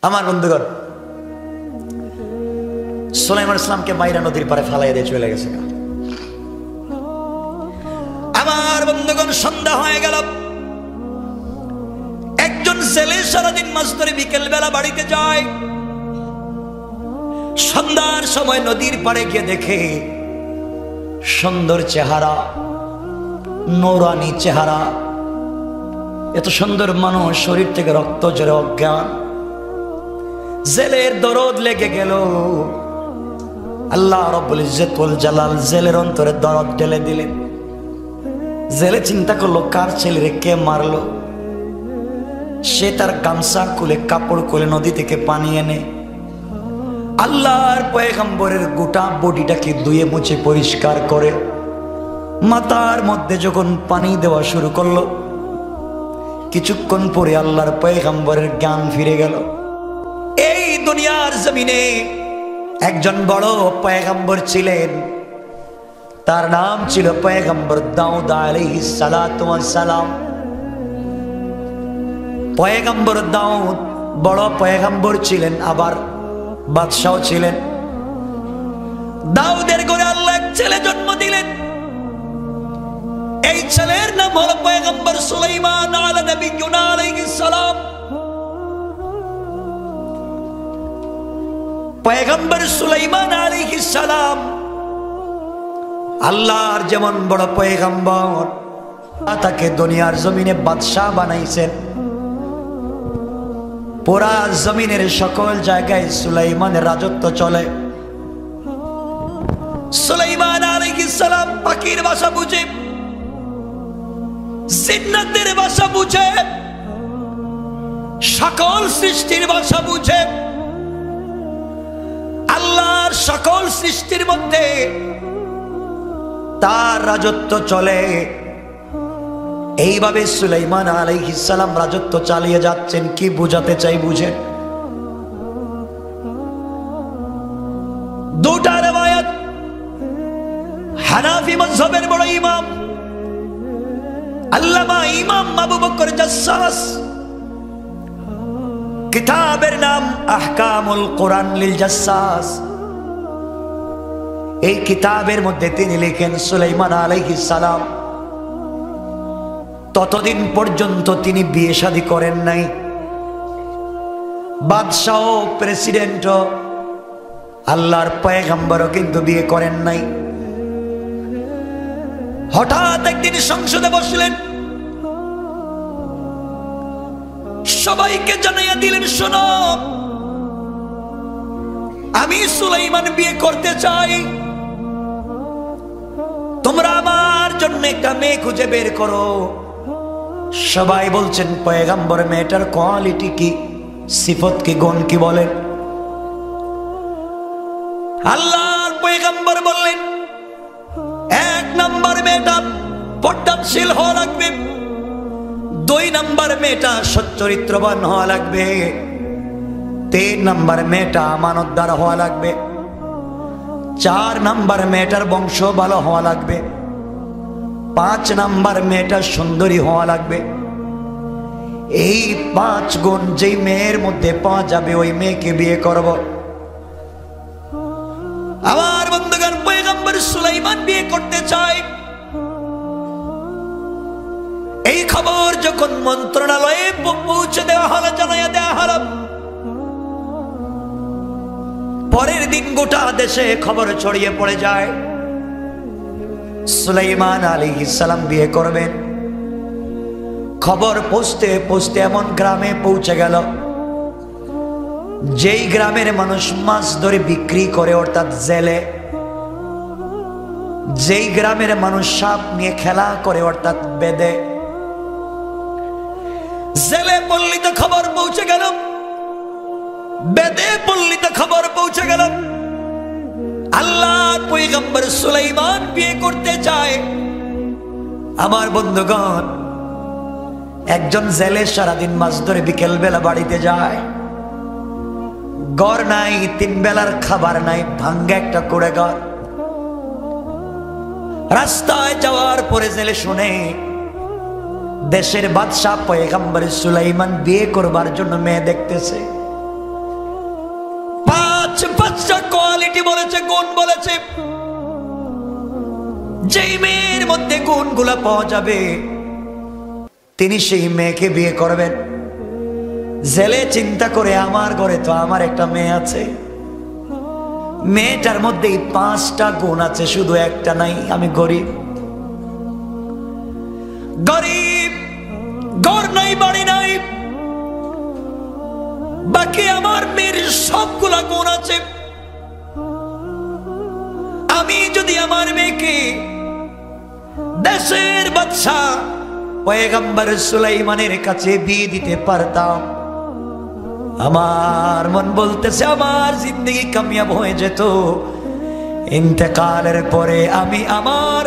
আমার বন্ধুগণ, সুলাইমান ইসলামকে মাইরা নদীর পারে ফালাই দিয়ে চলে গেছে। আমার বন্ধুগণ, সন্ধ্যা হয়ে গেল। একজন ছেলে সারাদিন মাছ ধরে বিকেল বেলা বাড়িতে যায়। সন্ধ্যার সময় নদীর পাড়ে গিয়ে দেখে সুন্দর চেহারা, নৌরানি চেহারা, এত সুন্দর মানুষ, শরীর থেকে রক্ত ঝরে অজ্ঞান। জেলের দরদ লেগে গেল। আল্লাহ রব্বুল ইজ্জত ওয়াল জালাল জেলের অন্তরে দরদ ঢেলে দিলেন। জেলে চিন্তা করলো, কার ছেলেরে কে মারলো। সে তার গামছা খুলে, কাপড় খুলে নদী থেকে পানি এনে আল্লাহর পয়গম্বরের গোটা বডিটাকে ধুয়ে মুছে পরিষ্কার করে মাথার মধ্যে যখন পানি দেওয়া শুরু করলো, কিছুক্ষণ পরে আল্লাহর পয়গম্বরের জ্ঞান ফিরে গেল। এই দুনিয়ার জমিনে একজন বড় পয়গম্বর ছিলেন, তার নাম ছিল পয়গম্বর দাউদ আলাইহিস সালাতু ওয়াস সালাম। পয়গম্বর দাউদ বড় পয়গম্বর ছিলেন, আবার বাদশাও ছিলেন। দাউদের ঘরে আল্লাহ এক ছেলে জন্ম দিলেন। এই ছেলের নাম হলো পয়গম্বর সুলাইমান আলাইহিস সালাম। পয়গম্বর সুলাইমান আলাইহিস সালাম আল্লাহর যেমন বড় পয়গম্বর, তাকে দুনিয়ার জমিনে বাদশাহ বানাইছেন। পুরা জমিনের সকল জায়গায় সুলাইমানের রাজত্ব চলে। সুলাইমান আলাইহিস সালাম পাখির ভাষা বুঝে, জিন্নাতের ভাষা বুঝে, সকল সৃষ্টির ভাষা বুঝে। আল্লাহর সকল সৃষ্টির মধ্যে তার রাজত্ব চলে। এইভাবে সুলাইমান আলাইহিস সালাম রাজত্ব চালিয়ে যাচ্ছেন। কি বুঝাতে চাই বুঝেন? দুটা riwayat হানাফি মাযহাবের বড় ইমাম আল্লামা ইমাম আবু বকর জাসসাস, কিতাবের নাম আহকামুল কোরআন লিল জাসসাস। এই কিতাবের মধ্যে তিনি লিখেন, সুলাইমান আলাইহিস সালাম ততদিন পর্যন্ত তিনি বিয়ে শাদী করেন নাই। বাদশাহ, প্রেসিডেন্ট, আল্লাহর পয়গম্বরও কিন্তু বিয়ে করেন নাই। হঠাৎ একদিন সংসদে বসলেন, সবাইকে জানাইয়া দিলেন, শোনো, আমি সুলাইমান বিয়ে করতে চাই। তোমরা আমার জন্য একটা মেয়ে খুঁজে বের করো। সবাই বলছেন, পয়গম্বর মেয়েটার কোয়ালিটি কি, সিফত কি, গুণ কি বলেন? আল্লাহর পয়গম্বর বললেন, এক নাম্বার মেয়েটা পর্দাশীল হওয়া লাগবে, দুই নাম্বার মেয়েটা সচ্চরিত্রবান হওয়া লাগবে, তিন নাম্বার মেয়েটা আমানতদার হওয়া লাগবে, চার নাম্বার মেয়েটার বংশ ভালো হওয়া লাগবে, পাঁচ নাম্বার মেয়েটা সুন্দরী হওয়া লাগবে। এই পাঁচ গুণ যেই মেয়ের মধ্যে পাওয়া যাবে, ওই মেয়েকে বিয়ে করব। আমার বন্ধুগণ, পয়গম্বর সুলাইমান বিয়ে করতে চায়। এই খবর যখন মন্ত্রণালয়ে পৌঁছে দেওয়া হলো, জানাইয়া দেওয়া হলো, পরের দিন গোটা দেশে খবর ছড়িয়ে পড়ে যায়, সুলাইমান আলাইহিস সালাম বিয়ে করবেন। খবর পৌঁছতে পৌঁছতে এমন গ্রামে পৌঁছে গেল, যেই গ্রামের মানুষ মাছ ধরে বিক্রি করে, অর্থাৎ জেলে। যেই গ্রামের মানুষ সাপ নিয়ে খেলা করে, অর্থাৎ বেদে। জেলে পল্লীতে খবর পৌঁছে গেল, বেদে পল্লীতে খবর পৌঁছে গেল, আল্লাহর পয়গম্বর সুলাইমান বিয়ে করতে চায়। আমার বন্ধুগণ, একজন জেলে সারাদিন মাছ ধরে বিকেল বেলা বাড়িতে যায়, ঘর নাই, তিন বেলার খাবার নাই, ভাঙ্গা একটা কুড়ে ঘর। রাস্তায় যাওয়ার পরে জেলে শুনে দেশের বাদশাহ পয়গম্বর সুলাইমান বিয়ে করবার জন্য মেয়ে দেখতেছে। আজ বাচ্চা কোয়ালিটি বলেছে, গুণ বলেছে। যেই মেয়ের মধ্যে গুণগুলা পাওয়া যাবে তিনি সেই মেয়েকে বিয়ে করবেন। জেলে চিন্তা করে আমার ঘরে তো আমার একটা মেয়ে আছে, মেয়েটার মধ্যে 5টা গুণ আছে, শুধু একটা নাই। আমি গরিব, গরিব, ঘর নাই, বাড়ি নাই, বাকি আমার মেয়ের সবগুলা গুণ আছে। আমি যদি আমার মেয়েকে দেশের বাদশা পয়গম্বর সুলাইমানের কাছে বিয়ে দিতে পারতাম, আমার মন বলতেছে আমার জিন্দগি কামিয়াব হয়ে যেত। ইন্তেকালের পরে আমি আমার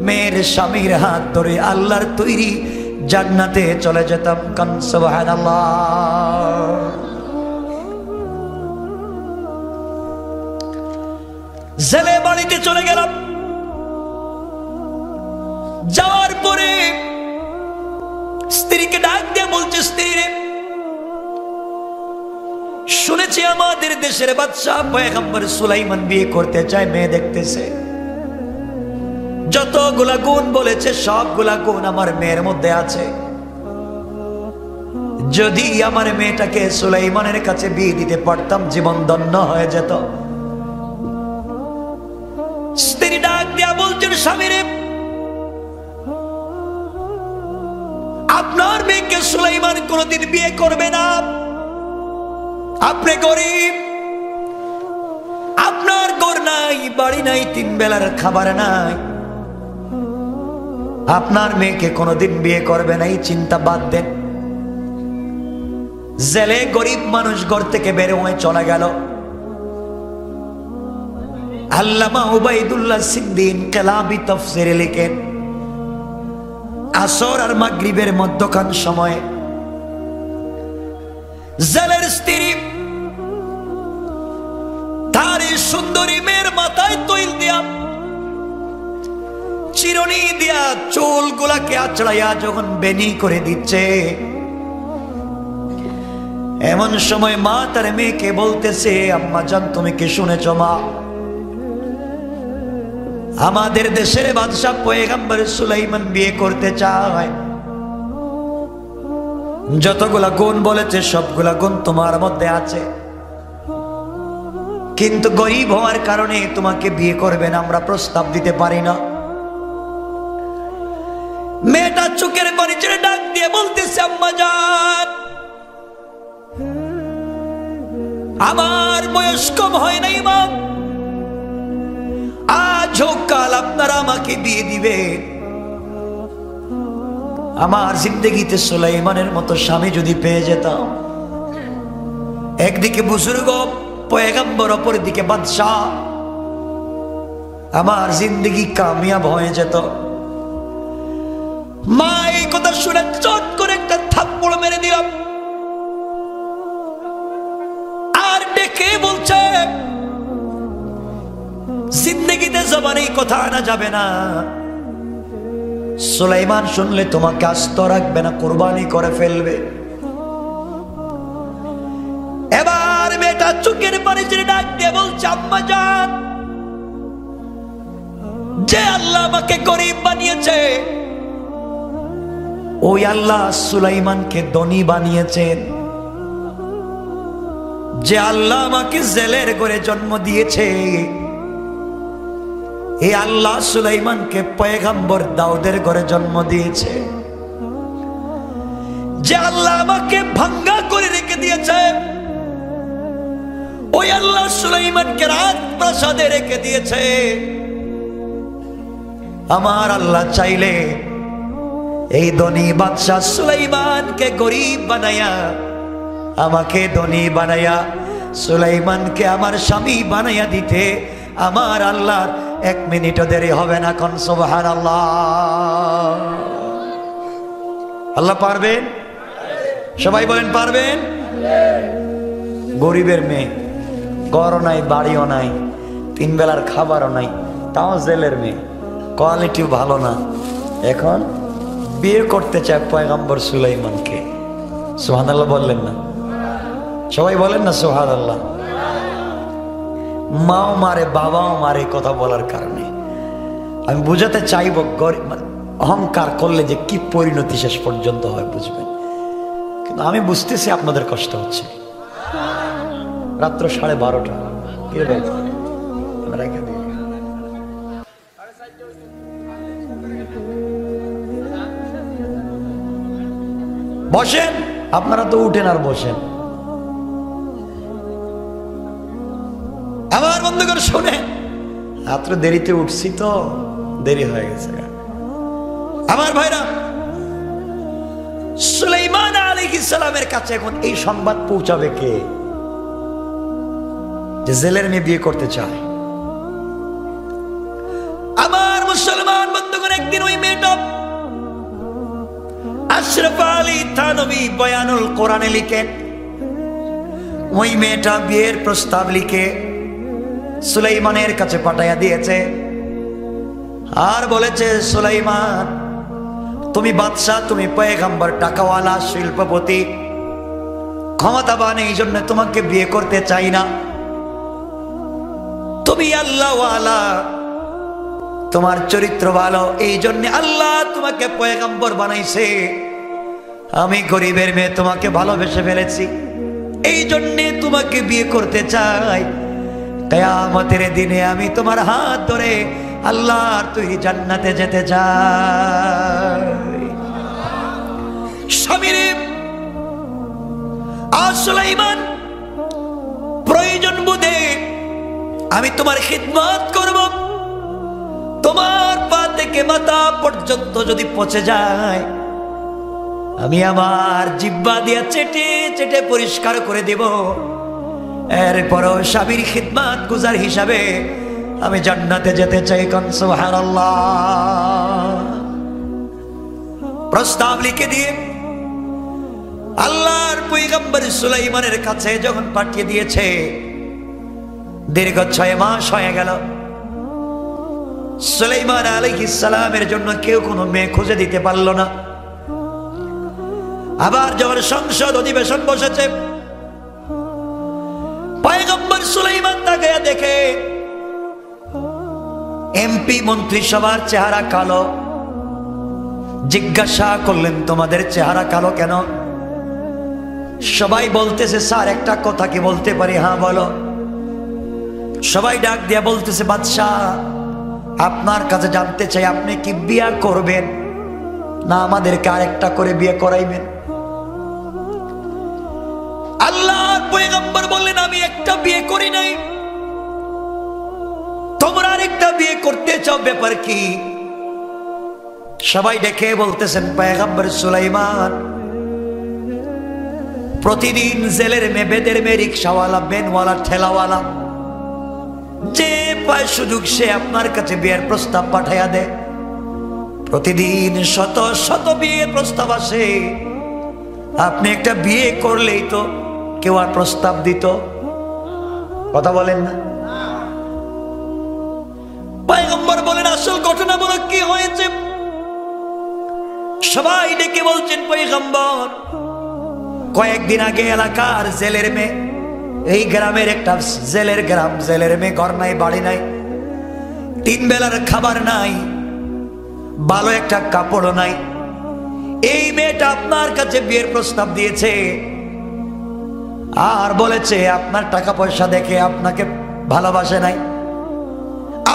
মেয়ের স্বামীর হাত ধরে আল্লাহর তৈরি জান্নাতে চলে যেতাম। কান সুবহানাল্লাহ। জেলে বাড়িতে চলে গেলাম। যাওয়ার পরে স্ত্রীকে ডাক দিয়ে বলছে, স্ত্রী রে, শুনেছি আমাদের দেশের বাদশা পয়গম্বর সুলাইমান বিয়ে করতে চায়, মেয়ে দেখতেছে। যতগুলা গুণ বলেছে সবগুলা গুণ আমার মেয়ের মধ্যে আছে। যদি আমার মেয়েটাকে সুলাইমানের কাছে বিয়ে দিতে পারতাম জীবন ধন্য হয়ে যেত। স্ত্রী ডাক দিয়া বলছেন, স্বামী রে, আপনার মেয়েকে সুলাইমান কোনদিন বিয়ে করবে না। আপনি গরিব, আপনার ঘর নাই, বাড়ি নাই, 3 বেলার খাবার নাই, আপনার মেয়েকে কোনদিন বিয়ে করবে না। এই চিন্তা বাদ দেন। জেলে গরিব মানুষ ঘর থেকে বের হয়ে চলে গেল। আল্লামা উবাইদুল্লাহ সিন্দি ইনকিলাবি তাফসীরে লিখেন, আসর আর মাগরিবের মধ্যখান সময়ে জেলের স্ত্রী তার এই সুন্দরী মেয়ের মাথায় তৈল দিয়া, চিরুনি দিয়া চুলগুলাকে আঁচড়াইয়া যখন বেনি করে দিচ্ছে, এমন সময় মা তার মেয়েকে বলতেছে, আম্মা জান তুমি কি শুনেছ মা? আমাদের দেশের বাদশা পয়গম্বর সুলাইমান বিয়ে করতে চায়। যতগুলা গুণ বলেছে সবগুলা গুণ তোমার মধ্যে আছে, কিন্তু গরিব হওয়ার কারণে তোমাকে বিয়ে করবে না, আমরা প্রস্তাব দিতে পারি না। মেয়েটা চোখের পানি ছেড়ে ডাক দিয়ে বলতেছে, আম্মা জান, আমার বয়স কম হয় নাই মা, আজ হোক কাল আপনারা আমাকে বিয়ে দিবে। আমার জিন্দগিতে সুলাইমানের মতো স্বামী যদি পেয়ে যেতাম, একদিকে বুজুর্গ পয়গম্বর, অপর দিকে বাদশাহ, আমার জিন্দগি কামিয়াব হয়ে যেত। মা এই কথা শুনে চট করে একটা থাপ্পড় মেরে দিলাম, আর ডেকে বলছে, জিন্দগিতে জবানে কথা আনা যাবে না। সুলাইমান শুনলে তোমাকে আস্ত রাখবে না, কুরবানি করে ফেলবে। এবার মেয়েটা চোখের পানি ছেড়ে ডাক দিয়ে বলছে, আম্মা জান, যে আল্লাহ আমাকে গরিব বানিয়েছে, ওই আল্লাহ সুলাইমানকে ধনী বানিয়েছেন। যে আল্লাহ আমাকে জেলের ঘরে জন্ম দিয়েছে, এই আল্লাহ সুলাইমানকে পয়গম্বর দাউদের ঘরে জন্ম দিয়েছে। যে আল্লাহ আমাকে ভাঙ্গা করে রেখে দিয়েছে, ওই আল্লাহ সুলাইমানকে রাজপ্রাসাদে রেখে দিয়েছে। আমার আল্লাহ চাইলে এই ধনী বাদশা সুলাইমানকে গরিব বানায়া, আমাকে ধনী বানায়া সুলাইমানকে আমার স্বামী বানায়া দিতে আমার আল্লাহর 1 মিনিটও দেরি হবে না। কোন সুবহানাল্লাহ। আল্লাহ পারবেন? সবাই বলেন পারবেন? গরিবের মেয়ে, ঘরও নাই, বাড়িও নাই, 3 বেলার খাবারও নাই, তাও জেলের মেয়ে, কোয়ালিটিও ভালো না, এখন বিয়ে করতে চায় পয়গম্বর সুলাইমানকে। সুবহানাল্লাহ বললেন না? সবাই বলেন না সুবহানাল্লাহ। মাও মারে বাবাও মারে কথা বলার কারণে। আমি বুঝাতে চাইব অহংকার করলে যে কি পরিণতি শেষ পর্যন্ত হয় বুঝবেন, কিন্তু আমি বুঝতেছি আপনাদের কষ্ট হচ্ছে। রাত্র 12:30 বসেন, আপনারা তো উঠেন আর বসেন। আমার বন্ধুগণ শুনে, রাত্রে দেরিতে উঠছি তো দেরি হয়ে গেছে। আমার ভাইরা, সুলাইমান আলাইহিস সালামের কাছে এখন এই সংবাদ পৌঁছাবে কে? যে জেলের মেয়ে বিয়ে করতে চায়। আমার মুসলমান বন্ধুগণ, একদিন ওই মেয়েটা আশরাফ আলী থানভী বয়ানুল কোরআনে লিখেন, ওই মেয়েটা বিয়ের প্রস্তাব লিখে সুলাইমানের কাছে পাঠাইয়া দিয়েছে আর বলেছে, সুলাইমান তুমি বাদশাহ, তুমি পয়গম্বর, টাকাওয়ালা, শিল্পপতি, ক্ষমতাবান, এই জন্য তোমাকে বিয়ে করতে চাই না। তুমি আল্লাহওয়ালা, তোমার চরিত্র ভালো, এই জন্য আল্লাহ তোমাকে পয়গম্বর বানাইছে। আমি গরিবের মেয়ে, তোমাকে ভালোবেসে ফেলেছি, এই জন্যে তোমাকে বিয়ে করতে চাই। কিয়ামতের দিনে আমি তোমার হাত ধরে আল্লাহর তৈরি জান্নাতে যেতে চাই। স্বামীরে সুলাইমান, প্রয়োজন বোধে আমি তোমার খিদমত করব, তোমার পা থেকে মাথা পর্যন্ত যদি পচে যায় আমি আমার জিহ্বা দিয়ে চেটে চেটে পরিষ্কার করে দেব। এরপরও স্বামীর খিদমত গুজার হিসাবে আমি জান্নাতে যেতে চাই। কোন সুবহানাল্লাহ। প্রস্তাব লিখে দিয়ে আল্লাহর পয়গম্বর সুলাইমানের কাছে যখন পাঠিয়ে দিয়েছে, দীর্ঘ 6 মাস হয়ে গেল। সুলাইমান আলাইহিস সালামের জন্য কেউ কোনো মেয়ে খুঁজে দিতে পারল না। আবার যখন সংসদ অধিবেশন বসেছে, পয়গম্বর সুলাইমান তাকে দেখে এমপি মন্ত্রিসভার চেহারা কালো। জিজ্ঞাসা করলেন, তোমাদের চেহারা কালো কেন? সবাই বলতেছে, স্যার একটা কথা কি বলতে পারি? হ্যাঁ বলো। সবাই ডাক দিয়া বলতেছে, বাদশাহ আপনার কাছে জানতে চাই, আপনি কি বিয়ে করবেন না আমাদেরকে আরেকটা করে বিয়ে করাইবেন? আল্লাহর পয়গম্বর বললেন, আমি একটা বিয়ে করি নাই, তোমরা আরেকটা বিয়ে করতে চাও, ব্যাপার কি? সবাই ডেকে বলতেছেন, পয়গম্বর সুলাইমান প্রতিদিন জেলের মেয়ে, বেদের মেয়ে, রিক্সাওয়ালা, বেনওয়ালা, ঠেলাওয়ালা, যে পায় সুযোগ সে আপনার কাছে বিয়ের প্রস্তাব পাঠাইয়া দেয়। প্রতিদিন শত শত বিয়ের প্রস্তাব আসে, আপনি একটা বিয়ে করলেই তো কেউ আর প্রস্তাব দিত? কথা বলেন না। পয়গম্বর বলেন, আসল ঘটনা বলো কি হয়েছে? সবাই ডেকে বলছেন, পয়গম্বর কয়েকদিন আগে এলাকার জেলের মেয়ে, এই গ্রামের একটা জেলের গ্রাম, জেলের মেয়ে, ঘর নাই, বাড়ি নাই, 3 বেলার খাবার নাই, ভালো একটা কাপড়ও নাই, এই মেয়েটা আপনার কাছে বিয়ের প্রস্তাব দিয়েছে আর বলেছে আপনার টাকা পয়সা দেখে আপনাকে ভালোবাসে নাই,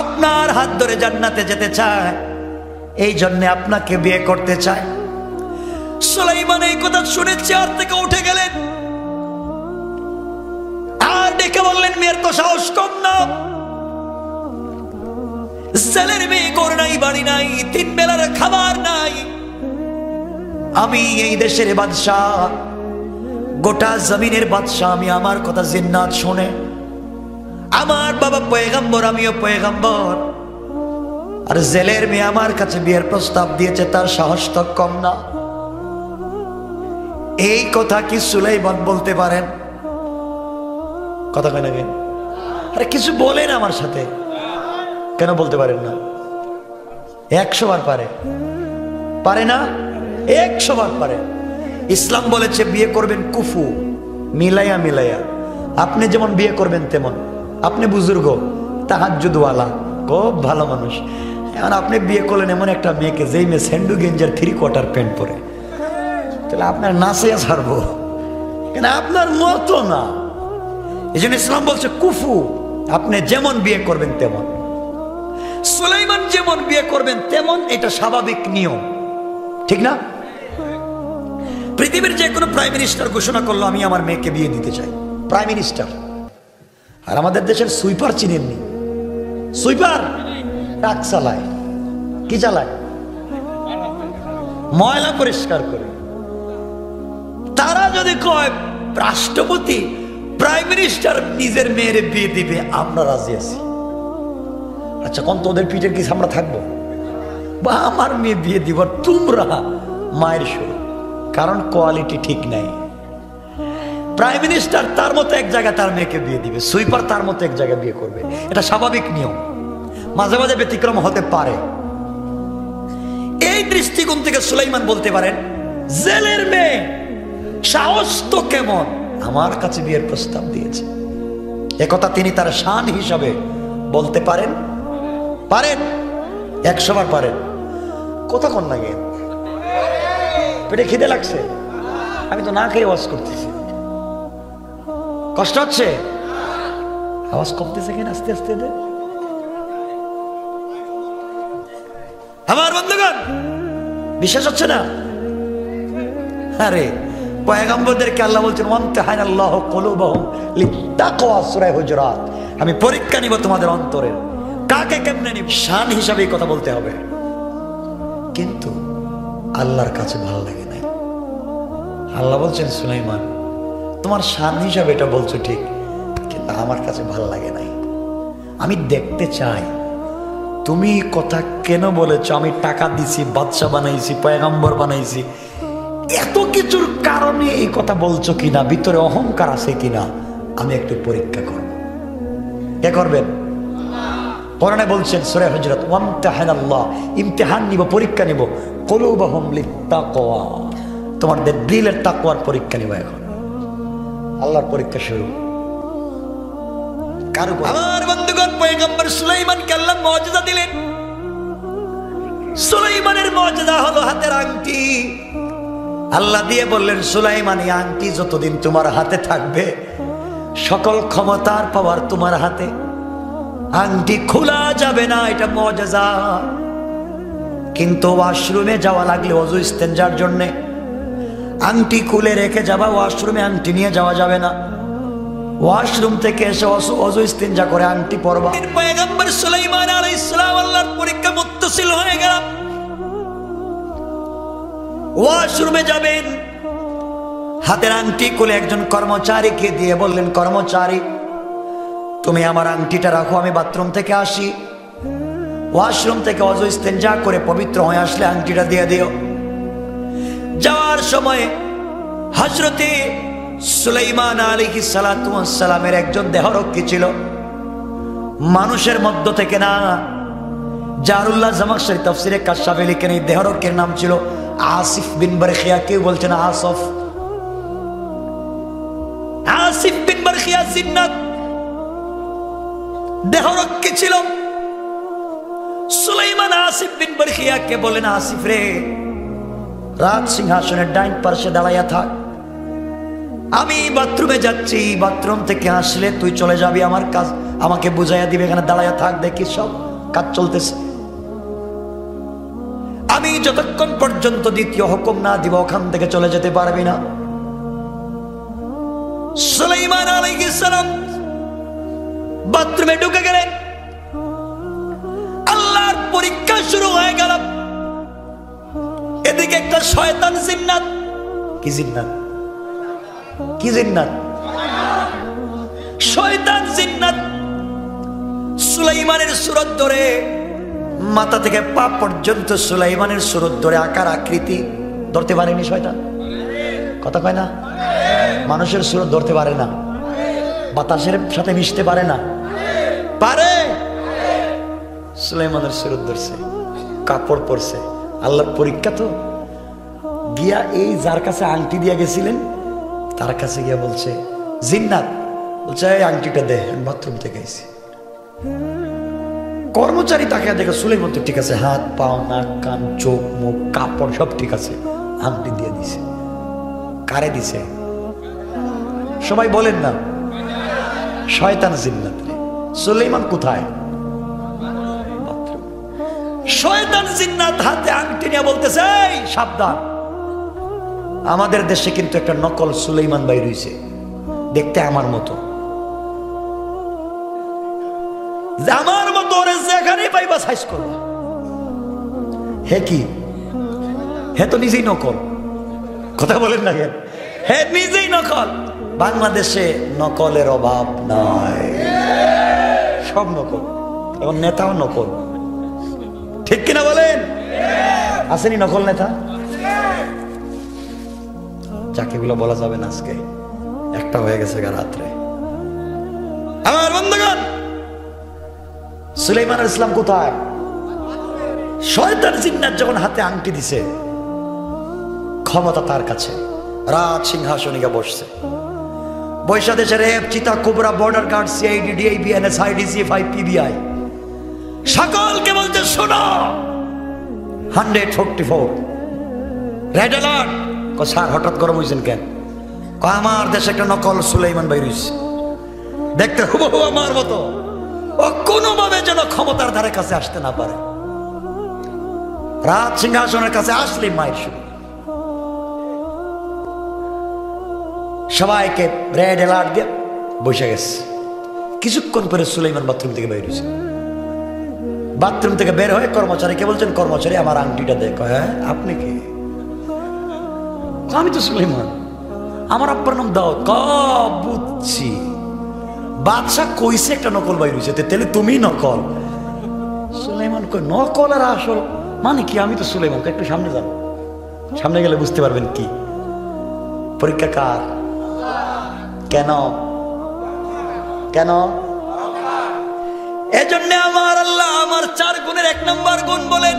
আপনার হাত ধরে জান্নাতে যেতে চায়, এই জন্য আপনাকে বিয়ে করতে চায়। সুলাইমান এই কথা শুনে চেয়ার থেকে উঠে গেলেন আর ডেকে বললেন, মেয়ের তো সাহস কম না, ছেলের মেয়ে, ঘর নাই, বাড়ি নাই, 3 বেলার খাবার নাই, আমি এই দেশের বাদশাহ, গোটা জমিনের বাদশাহ, আমি আমার কথা জিন্নাত শুনে, আমার বাবা পয়গম্বর, আমিও পয়গম্বর, আর জেলের মেয়ে আমার কাছে বিয়ের প্রস্তাব দিয়েছে, তার সাহস তো কম না। এই কথা কি সুলাইমান বলতে পারেন? কথা কেন? আরে কিছু বলেন আমার সাথে, কেন বলতে পারেন না? 100 বার পারে, পারে না? 100 বার পারে। ইসলাম বলেছে বিয়ে করবেন কুফু, মিলাইয়া মিলাইয়া, আপনি যেমন বিয়ে করবেন তেমন, আপনি বুজুর্গ, তাহাজ্জুদওয়ালা, খুব ভালো মানুষ। এখন আপনি বিয়ে করলেন এমন একটা মেয়েকে, যেই মেয়ে স্যান্ডু গেঞ্জার 3/4 প্যান্ট পরে, তাহলে আপনার নাচিয়া ছাড়বো, কেন আপনার মতো না। এই জন্য ইসলাম বলছে কুফু, আপনি যেমন বিয়ে করবেন তেমন, সুলাইমান যেমন বিয়ে করবেন তেমন, এটা স্বাভাবিক নিয়ম, ঠিক না? পৃথিবীর যে কোনো প্রাইম মিনিস্টার ঘোষণা করলো আমি আমার মেয়েকে বিয়ে দিতে চাই, প্রাইম মিনিস্টার। আর আমাদের দেশের সুইপার চিনেননি? সুইপার ট্রাক চালায়, কি চালায়? ময়লা পরিষ্কার করে। তারা যদি কয় রাষ্ট্রপতি, প্রাইম মিনিস্টার নিজের মেয়ের বিয়ে দিবে, আমরা রাজি আছি। আচ্ছা, কোন তো ওদের পিঠের কি আমরা থাকবো? বা আমার মেয়ে বিয়ে দিব, তোমরা মায়ের সুর, কারণ কোয়ালিটি ঠিক নাই। প্রাইম মিনিস্টার তার মতো এক জায়গায় তার মেয়েকে বিয়ে দিবে, সুইপার তার মতো এক জায়গায় বিয়ে করবে, এটা স্বাভাবিক নিয়ম। মাঝে মাঝে ব্যতিক্রম হতে পারে। এই দৃষ্টিকোণ থেকে সুলাইমান বলতে পারেন, জেলের মেয়ে সাহস তো কেমন আমার কাছে বিয়ের প্রস্তাব দিয়েছে, একথা তিনি তার শান হিসাবে বলতে পারেন। পারেন, 100 বার পারেন। কথা কন লাগে, পেটে খিদে লাগছে, আমি তো না খেয়ে ওয়াজ করতেছি, কষ্ট হচ্ছে, আওয়াজ কমতেছে কেন? আস্তে আস্তে দে। আমার বন্ধুগণ, বিশ্বাস হচ্ছে না? আরে পয়গম্বরদেরকে আল্লাহ বলছেন ওয়ামতাহানাল্লাহু কুলুবাহুম লিত্তাকওয়া, সূরা হুজুরাত, আমি পরীক্ষা নিব তোমাদের অন্তরের। কাকে কেমনে নিব? শান হিসাবে এই কথা বলতে হবে। কিন্তু আল্লাহর কাছে ভালো লাগে না। আল্লাহ বলছেন সুলাইমান, তোমার শান হিসাবে এটা বলছো ঠিক, কিন্তু আমার কাছে ভালো লাগে নাই। আমি দেখতে চাই তুমি কথা কেন বলেছ। আমি টাকা দিছি, বাদশা বানাইছি, পয়গম্বর বানাইছি, এত কিছুর কারণে এই কথা বলছো কিনা, ভিতরে অহংকার আছে কিনা, আমি একটু পরীক্ষা করব। কে করবেন? কোরআনে বলছেন সূরা হুজুরাত, ওয়ামতাহানাল্লাহ, ইমতিহান নিব, পরীক্ষা নিব, কুলুবাহুম লিত্তাকওয়া, তোমাদের দিলের তাকওয়ার পরীক্ষা নিব। এখন আল্লাহর পরীক্ষা শুরু। কার উপর? আমার বন্ধুগণ, পয়গম্বর সুলাইমানকে আল্লাহ মুজিজা দিলেন। সুলাইমানের মুজিজা হলো হাতের আংটি। আল্লাহ দিয়ে বললেন, সুলাইমান, এই আংটি যতদিন তোমার হাতে থাকবে, সকল ক্ষমতার পাওয়ার তোমার হাতে, আংটি খোলা যাবে না, এটা মুজিজা। কিন্তু ওয়াশরুমে যাওয়া লাগলে ওযু ইস্তেনজার জন্য আংটি খুলে রেখে যাবা, ওয়াশরুমে আংটি নিয়ে যাওয়া যাবে না। ওয়াশরুম থেকে এসে ওযু ইস্তেনজা করে আংটি পরবা। পয়গম্বর সুলাইমান আলাইহিস সালাম আল্লাহর পরীক্ষা মুত্তাসিল হয়ে গেল। ওয়াশরুমে যাবেন, হাতের আংটি খুলে একজন কর্মচারীকে দিয়ে বললেন, কর্মচারী, তুমি আমার আংটিটা রাখো, আমি বাথরুম থেকে আসি, ওয়াশরুম থেকে ওযু ইস্তেনজা করে পবিত্র হয়ে আসলে আংটিটা দিয়ে দিও। যাওয়ার সময় হযরতে সুলাইমান আলাইহিস সালাতু ওয়াস সালামের একজন দেহরক্ষী ছিল, মানুষের মধ্য থেকে না। জারুল্লাহ জামাখশরী তাফসীরে কাশফে লিখেন, এই দেহরক্ষীর নাম ছিল আসিফ বিন বারখিয়া, কেউ বলছেন আসফ। আসিফ বিন বারখিয়া জিন্নাত দেহরক্ষী ছিল। সুলাইমান আসিফ বিন বারখিয়াকে বলেন, আসিফ রে, রাজ সিংহাসনের ডাইন পাশে দাঁড়াইয়া থাক, আমি বাথরুমে যাচ্ছি, বাথরুম থেকে আসলে তুই চলে যাবি, আমার কাজ আমাকে বুঝাইয়া দিবে, এখানে দাঁড়াইয়া থাক, দেখি সব কাজ চলতেছে। আমি যতক্ষণ পর্যন্ত দ্বিতীয় হুকুম না দিব ওখান থেকে চলে যেতে পারবি না। সুলাইমান আলাইহিস সালাম বাথরুমে ঢুকে গেলেন। আল্লাহর পরীক্ষা শুরু হয়ে গেল। এদিকে একটা শয়তান জিন্নাত, কি জিন্নাত? কি জিন্নাত? শয়তান জিন্নাত সুলাইমানের সুরত ধরে, মাথা থেকে পা পর্যন্ত সুলাইমানের সুরত ধরে আকার আকৃতি ধরতে পারেনি শয়তান। কথা কয় না? মানুষের সুরত ধরতে পারে না, বাতাসের সাথে মিশতে পারে না, পারে। সুলাইমানের সুরত ধরছে, কাপড় পরছে। আল্লাহর পরীক্ষা তো। গিয়া এই যার কাছে আংটি দিয়া গেছিলেন তার কাছে গিয়া বলছে, জিন্নাত, বলছে এই আংটিটা দে, আমি বাথরুম থেকে এসেছি। কর্মচারী তাকে দেখে সুলাইমান তো ঠিক আছে, হাত পাও নাক কান চোখ মুখ কাপড় সব ঠিক আছে, আংটি দিয়ে দিছে। কারে দিছে? সবাই বলেন না, শয়তান জিন্নাত। সুলাইমান কোথায়? শয়তান জিন্নাত হাতে আংটি নিয়ে বলতেছে এই সাবধান, আমাদের দেশে কিন্তু একটা নকল সুলাইমান ভাই রয়েছে, দেখতে আমার মতো, আমার মতো ওরে যেখানে পাইবা সাইজ করবা। হে কি? হে তো নিজেই নকল। কথা বলেন না কেন? হে নিজেই নকল। বাংলাদেশে নকলের অভাব নাই, সব নকল, এবং নেতাও নকল। ঠিক কিনা বলেন? আসেনি নকল নেতা? যাকে গুলো বলা যাবে না, আজকে একটা হয়ে গেছে রাত্রে। আমার বন্ধুগণ, সুলাইমান আলাইহিস সালাম কোথায়? শয়তান জিন্নাত যখন হাতে আংটি দিছে, ক্ষমতা তার কাছে, রাজ সিংহাসনে গিয়ে বসছে। বৈশা দেশের রেপ, চিতা, cobra, border guard, CID, DI, BNS, IDC, PBI সকলকে বলছে শোনো, 144 রেড অ্যালার্ট। স্যার হঠাৎ গরম হয়েছেন কেন? আমার দেশে একটা নকল সুলাইমান ভাই রয়েছে, দেখতে হুবহু আমার মতো, ও কোনোভাবে যেন ক্ষমতার ধারে কাছে আসতে না পারে। রাজ সিংহাসনের কাছে আসলে মায়ের শুরু। সবাইকে রেড অ্যালার্ট দিয়ে বসে গেছে। কিছুক্ষণ পরে সুলাইমান বাথরুম থেকে বের হয়েছে। বাথরুম থেকে বের হয়ে কর্মচারীকে বলছেন, কর্মচারী আমার আংটিটা দেখো। হ্যাঁ, আপনি কি? আমি তো সুলাইমান, আমার আব্বার নাম দাউদ। বুঝছি, বাদশাহ কইছে একটা নকল বাইর হয়েছে, তাহলে তুমি নকল। সুলাইমান কই নকল আর আসল মানে কি? আমি তো সুলাইমান। একটু সামনে যান, সামনে গেলে বুঝতে পারবেন কি। পরীক্ষা কার? কেন? কেন? এজন্য আমার আল্লাহ আমার 4 গুণের 1 নম্বর গুণ বলেন,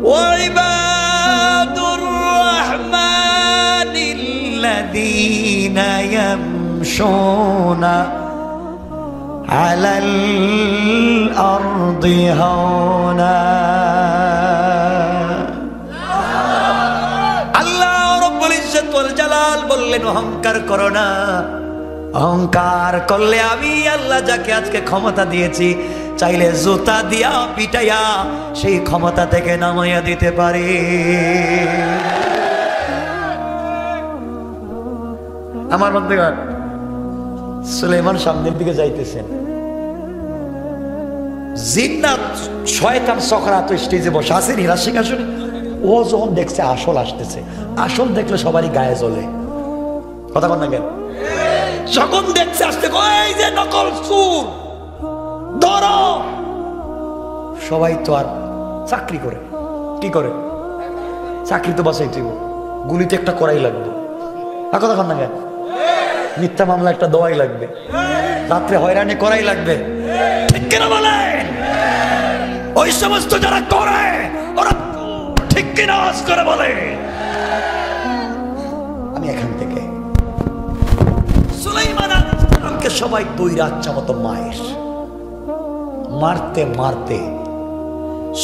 ওয়াইবাদুর রহমানিল্লাযীনা ইয়ামশুনা আলাল আরদি হাওনা। আল্লাহ রাব্বুল ইজ্জত ওয়াল জালাল বললেন, অহংকার করো না। অহংকার করলে আমি আল্লাহ যাকে আজকে ক্ষমতা দিয়েছি, চাইলে জুতা দিয়া পিটাইয়া সেই ক্ষমতা থেকে নামাইয়া দিতে পারি। আমার বন্ধুগণ, সুলাইমান সামনের দিকে যাইতেছেন, জিন্নাত শয়তান সখরাত স্টেজে বসে আছেন হীরা সিংহাসনে। ও যখন দেখছে আসল আসতেছে, আসল দেখলে সবারই গায়ে জ্বলে। কথা বল না কেন? যখন দেখছে আসতে, এই যে নকল সুর ধরো। সবাই তো আর চাকরি করে, কি করে? চাকরি তো বাঁচাইতে গুলিতে একটা করাই লাগবে। কথা বল না কেন? মিথ্যা মামলা একটা দেওয়াই লাগবে, রাত্রে হয়রানি করাই লাগবে। ঠিক কিনা বলেন? ওই সমস্ত যারা করে ওরা ঠিক কিনা আওয়াজ করে বলে। আমি এখান থেকে সুলাইমান আলাইহিসসালামকে সবাই 2 রাচ্চা মতো মায়ের মারতে মারতে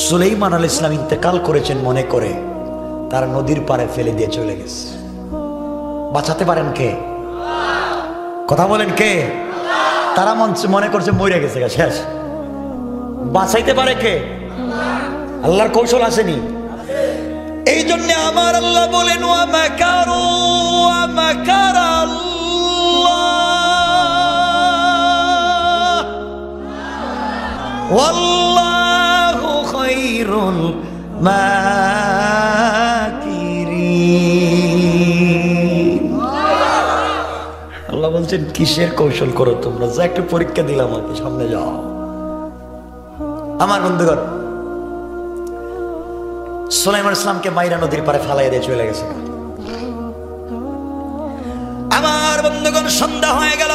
সুলাইমান আলাইহিস সালাম ইন্তেকাল করেছেন মনে করে তার নদীর পাড়ে ফেলে দিয়ে চলে গেছে। বাঁচাতে পারেন কে? কথা বলেন কে? তারা মনে করছে মরে গেছে, শেষ। বাঁচাইতে পারে কে? আল্লাহর কৌশল আসেনি। এই জন্য আমার আল্লাহ বলেন, ওয়া মাকারু ওয়া মাকারাল্লাহ ওয়াল্লাহু খায়রুল মাকিরিন। আল্লাহ বলছেন, কিসের কৌশল করো তোমরা? যা একটু পরীক্ষা দিলাম, আমাকে সামনে যাও। আমার বন্ধুগণ, সুলাইমান আলাইহিস সালামকে মাইরা নদীর পাড়ে ফালাইয়া দিয়ে চলে গেছে। আমার বন্ধুগণ, সন্ধ্যা হয়ে গেল।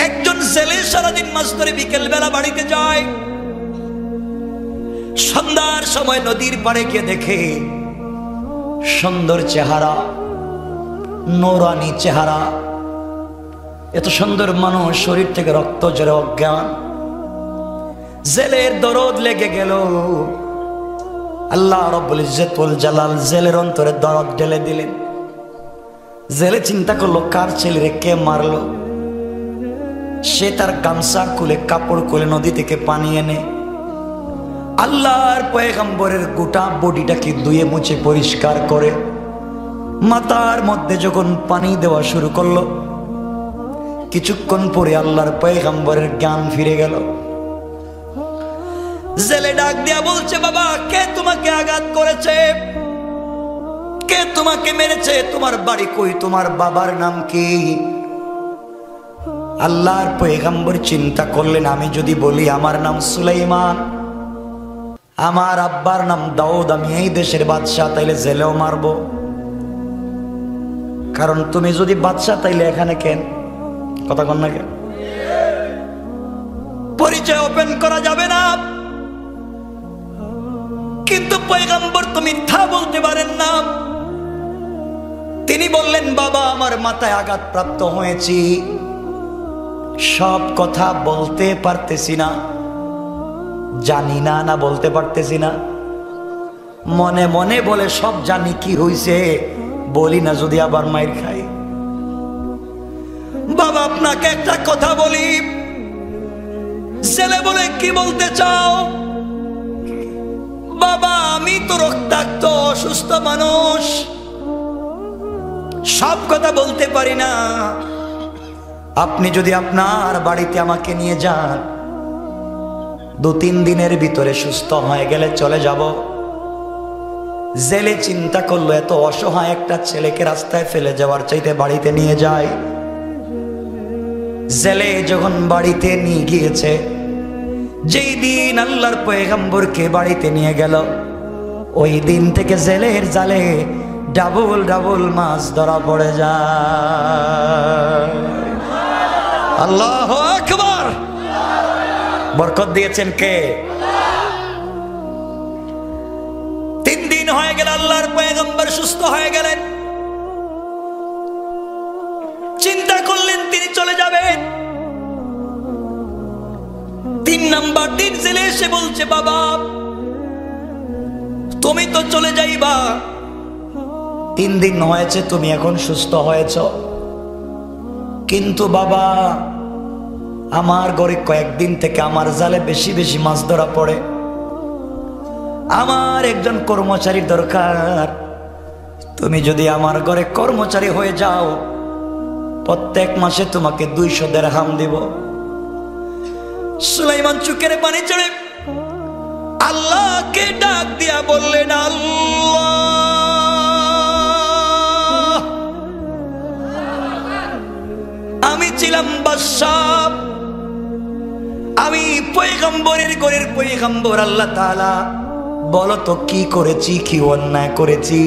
একজন ছেলে সারাদিন মাছ ধরে বিকেল বেলা বাড়িতে যায়। সন্ধ্যার সময় নদীর পাড়ে গিয়ে দেখে সুন্দর চেহারা, নোরানি চেহারা, এত সুন্দর মানুষ, শরীর থেকে রক্ত ঝরে অজ্ঞান। জেলের দরদ লেগে গেল। আল্লাহ রব্বুল ইজ্জত ওয়াল জালাল জেলের অন্তরে দরদ ঢেলে দিলেন। জেলে চিন্তা করলো কার ছেলেরে কে মারলো। সে তার গামছা খুলে কাপড় খুলে নদী থেকে পানি এনে আল্লাহর পয়গম্বরের গোটা বডিটাকে ধুয়ে মুছে পরিষ্কার করে মাথার মধ্যে যখন পানি দেওয়া শুরু করলো, কিছুক্ষণ পরে আল্লাহর পয়গম্বরের জ্ঞান ফিরে গেল। জেলে ডাক দিয়া বলছে, বাবা কে তোমাকে আঘাত করেছে, কে তোমাকে মেরেছে, তোমার বাড়ি কই, তোমার বাবার নাম কি? আল্লাহর পয়গম্বর চিন্তা করলেন, আমি যদি বলি আমার নাম সুলাইমান, আমার আব্বার নাম দাউদ, আমি এই দেশের বাদশাহ, তাইলে জেলেও মারবো। কারণ তুমি যদি বাদশাহ তাইলে এখানে কেন? কথা কন না কেন? পরিচয় ওপেন করা যাবে না। কিন্তু পয়গম্বর তো মিথ্যা বলতে পারেন না। তিনি বললেন, বাবা আমার মাথায় আঘাত প্রাপ্ত হয়েছি, সব কথা বলতে পারতেছি না, জানি না, না বলতে পারতেছি না, মনে মনে বলে সব জানি, কি হইছে বলি না, যদি আবার মাইর খাই। বাবা আপনাকে একটা কথা বলি। ছেলে বলে, কি বলতে চাও? বাবা আমি তো রক্তাক্ত অসুস্থ মানুষ, সব কথা বলতে পারি না। আপনি যদি আপনার বাড়িতে আমাকে নিয়ে যান, 2-3 দিনের ভিতরে সুস্থ হয়ে গেলে চলে যাব। জেলে চিন্তা করলো, এত অসহায় একটা ছেলেকে রাস্তায় ফেলে যাওয়ার চাইতে বাড়িতে নিয়ে যায়। জেলে যখন বাড়িতে নিয়ে গিয়েছে, যেই দিন আল্লাহর পয়গম্বরকে বাড়িতে নিয়ে গেল, ওই দিন থেকে জেলের জালে ডাবল ডাবল মাছ ধরা পড়ে যায়। আল্লাহু আকবার। বরকত দিয়েছেন কে? 3 দিন হয়ে গেল, আল্লাহর পয়গম্বর সুস্থ হয়ে গেলেন। চিন্তা করলেন তিনি চলে যাবেন। 3 নাম্বার দিন জেলে এসে বলছে, বাবা তুমি তো চলে যাইবা, 3 দিন হয়েছে তুমি এখন সুস্থ হয়েছ, কিন্তু বাবা আমার ঘরে কয়েকদিন থেকে আমার জালে বেশি বেশি মাছ ধরা পড়ে, আমার একজন কর্মচারীর দরকার। তুমি যদি আমার ঘরে কর্মচারী হয়ে যাও, প্রত্যেক মাসে তোমাকে 200 দিরহাম দিব। সুলাইমান চোখের পানি চড়ে আল্লাহকে ডাক দিয়া বললেন, আল্লাহ আমি ছিলাম বাদশাহ, আমি পয়গম্বরের ঘরের পয়গম্বর, আল্লাহ তাআলা বলো তো কি করেছি, কি অন্যায় করেছি?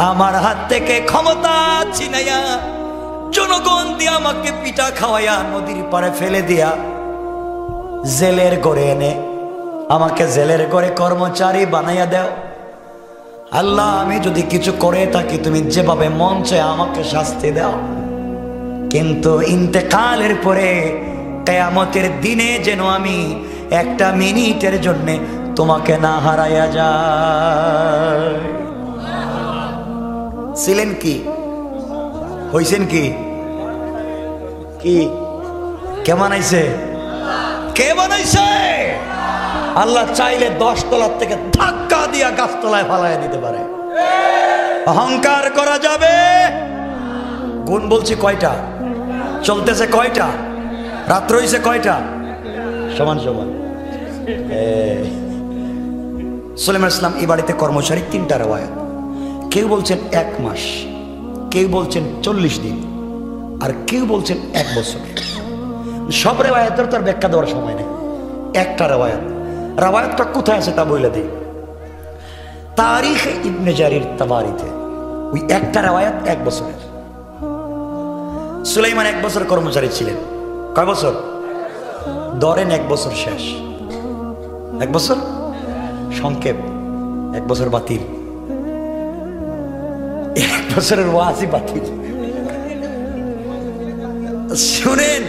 আমার হাত থেকে ক্ষমতা ছিনাইয়া জনগণ দিয়ে আমাকে পিঠা খাওয়াইয়া নদীর পাড়ে ফেলে দিয়া জেলের ঘরে এনে আমাকে জেলের ঘরে কর্মচারী বানাইয়া দাও। আল্লাহ আমি যদি কিছু করে থাকি, তুমি যেভাবে মন চায় আমাকে শাস্তি দাও, কিন্তু ইন্তেকালের পরে কিয়ামতের দিনে যেন আমি একটা মিনিটের জন্য তোমাকে না হারাইয়া যায়। ছিলেন কি? হইছেন কি? কি কে বানাইছে? কে বানাইছে? আল্লাহ চাইলে 10 তলার থেকে ধাক্কা দিয়া গাছতলায় ফালাইয়া দিতে পারে। অহংকার করা যাবে? গুণ বলছি কয়টা? চলতেছে কয়টা? রাত্র হইছে কয়টা? সমান সমান। সুলাইমান ইসলাম এই বাড়িতে কর্মচারী 3টা রওয়ায়াত। কেউ বলছেন 1 মাস, কেউ বলছেন 40 দিন, আর কেউ বলছেন 1 বছর। সব রেওয়ায়াতের তার ব্যাখ্যা দেওয়ার সময় নেই। একটা রেওয়ায়াতটা কোথায় আছে তা বলে দিই। তারিখ ইবনে জারির তাবারিতে ওই একটা রেওয়ায়াত 1 বছরের। সুলাইমান 1 বছর কর্মচারী ছিলেন। কয় বছর? ধরেন 1 বছর শেষ, 1 বছর সংক্ষেপ, 1 বছর বাতিল, 1 বছরের ওয়াজি বাতিল। শুনেন,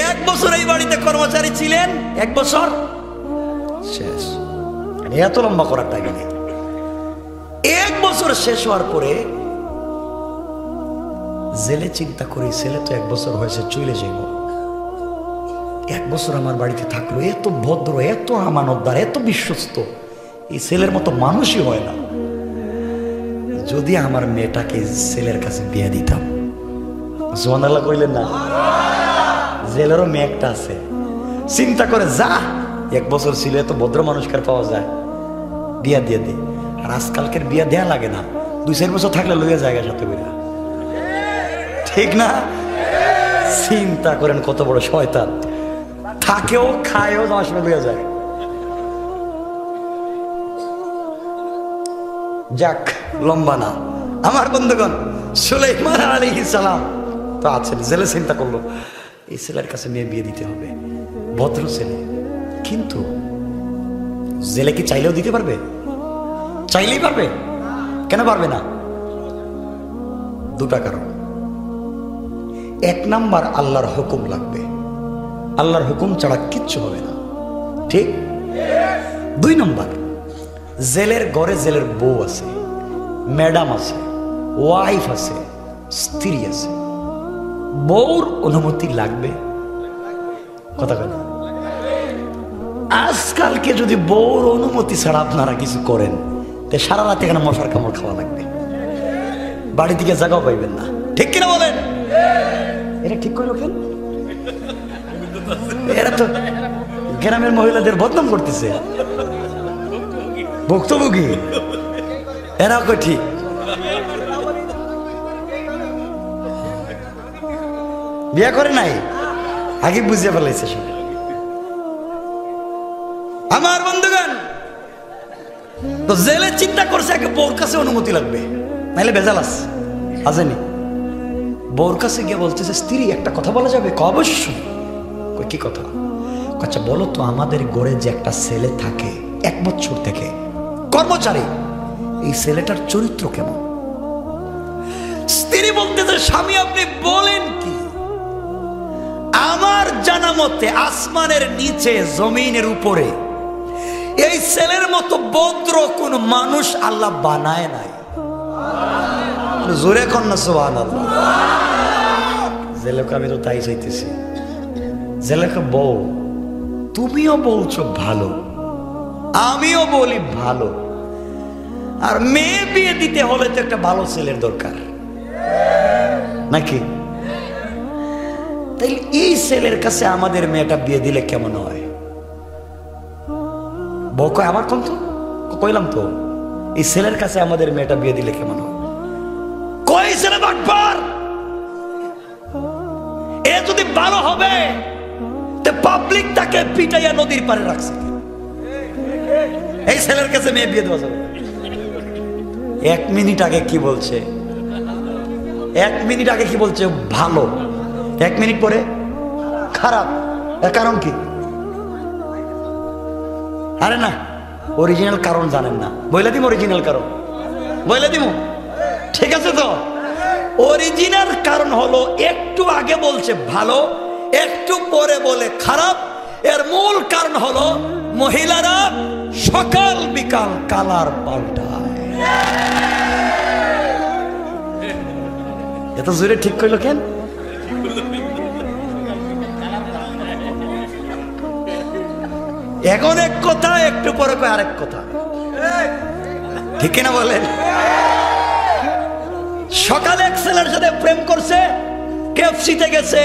1 বছর এই বাড়িতে কর্মচারী ছিলেন, 1 বছর শেষ। এত লম্বা করার টাইম নেই। 1 বছর শেষ হওয়ার পরে জেলে চিন্তা করি, ছেলে তো 1 বছর হয়েছে, চলে যাইব। 1 বছর আমার বাড়িতে থাকলো, এত ভদ্র, এত আমানতদার, এত বিশ্বস্ত, এই ছেলের মতো মানুষই হয় না। যদি আমার মেয়েটাকে ছেলের কাছে বিয়ে দিতাম। সুবহানাল্লাহ কইলেন না? জেলেরও মেয়ে একটা আছে, চিন্তা করে যা 1 বছর ছিল, এত ভদ্র মানুষকার পাওয়া যায়, বিয়া দিয়ে দি। আর আজকালকের বিয়া দেয়া লাগে না, 2-4 বছর থাকলে লইয়া জায়গা সাথে করে, ঠিক না? চিন্তা করেন কত বড় শয়তান, থাকেও খায়ও যাওয়ার সময় লইয়া যায়। যাক, লম্বা না আমার বন্ধুগণ, সুলাইমান আলাইহিস সালাম তো আছেন, জেলে চিন্তা করলো এই ছেলের কাছে মেয়ে বিয়ে দিতে হবে, ভদ্র ছেলে। কিন্তু জেলে কি চাইলেও দিতে পারবে? চাইলেই পারবে? কেন পারবে না? 2টা কারণ। 1 নাম্বার, আল্লাহর হুকুম লাগবে, আল্লাহর হুকুম ছাড়া কিচ্ছু হবে না, ঠিক? 2 নাম্বার, জেলের ঘরে জেলের বউ আছে, ম্যাডাম আছে, ওয়াইফ আছে, স্ত্রী আছে, বউর অনুমতি লাগবে। কথা বলে, আজকালকে যদি বউর অনুমতি ছাড়া আপনারা কিছু করেন, তে সারা রাত এখানে মশার কামড় খাওয়া লাগবে, বাড়ি থেকে জায়গাও পাইবেন না, ঠিক কিনা বলেন? এটা ঠিক করে রাখেন। এরা তো গ্রামের মহিলাদের বদনাম করতেছে, ভুক্তভোগী এরা কই ঠিক। বিয়ে করে নাই, আগে বুঝিয়ে ফেলাইছে সব। আমার বন্ধুগণ, তো জেলে চিন্তা করছে আগে বউর কাছে অনুমতি লাগবে, নাইলে ভেজাল আসেনি। বউর কাছে গিয়ে বলতেছে, স্ত্রী একটা কথা বলা যাবে? অবশ্যই। কি কথা? আচ্ছা বলো তো, আমাদের গড়ে যে একটা ছেলে থাকে 1 বছর থেকে কর্মচারী, এই ছেলেটার চরিত্র কেমন? স্ত্রী বলতেছে, স্বামী আপনি বলেন কি? আমার জানা মতে আসমানের নিচে জমিনের উপরে এই ছেলের মতো ভদ্র কোন মানুষ আল্লাহ বানায় নাই। জোরে কন্যা সুবহানাল্লাহ। জেলেকে আমি তো তাই চাইতেছি, জেলেকে বউ তুমিও বলছো ভালো, আমিও বলি ভালো, আর মেয়ে বিয়ে দিতে হলে তো একটা ভালো ছেলের দরকার নাকি? তাই এই ছেলের কাছে আমাদের মেয়েটা বিয়ে দিলে কেমন হয়? বউ কয়, আবার কোন তো কইলাম তো, এই ছেলের কাছে আমাদের মেয়েটা বিয়ে দিলে কেমন হয়? কই ছেলে বাটপার, এ যদি ভালো হবে তে পাবলিক তাকে পিটাইয়া নদীর পারে রাখছে, এই ছেলের কাছে মেয়ে বিয়ে দেওয়া যাবে? 1 মিনিট আগে কি বলছে? 1 মিনিট আগে কি বলছে? ভালো। 1 মিনিট পরে খারাপ। এর কারণ কি? আরে না, অরিজিনাল কারণ জানেন না, বইলা দিম অরিজিনাল কারণ, বইলা দিম, ঠিক আছে তো? অরিজিনাল কারণ হলো, একটু আগে বলছে ভালো, একটু পরে বলে খারাপ। এর মূল কারণ হলো মহিলারা সকাল বিকাল কালার পাল্টায়। এত জোরে ঠিক কইল কেন? এখন এক কথা, একটু পরে কয় আরেক কথা, ঠিক না বলেন? সকালে এক ছেলের সাথে প্রেম করছে, কেএফসিতে গেছে,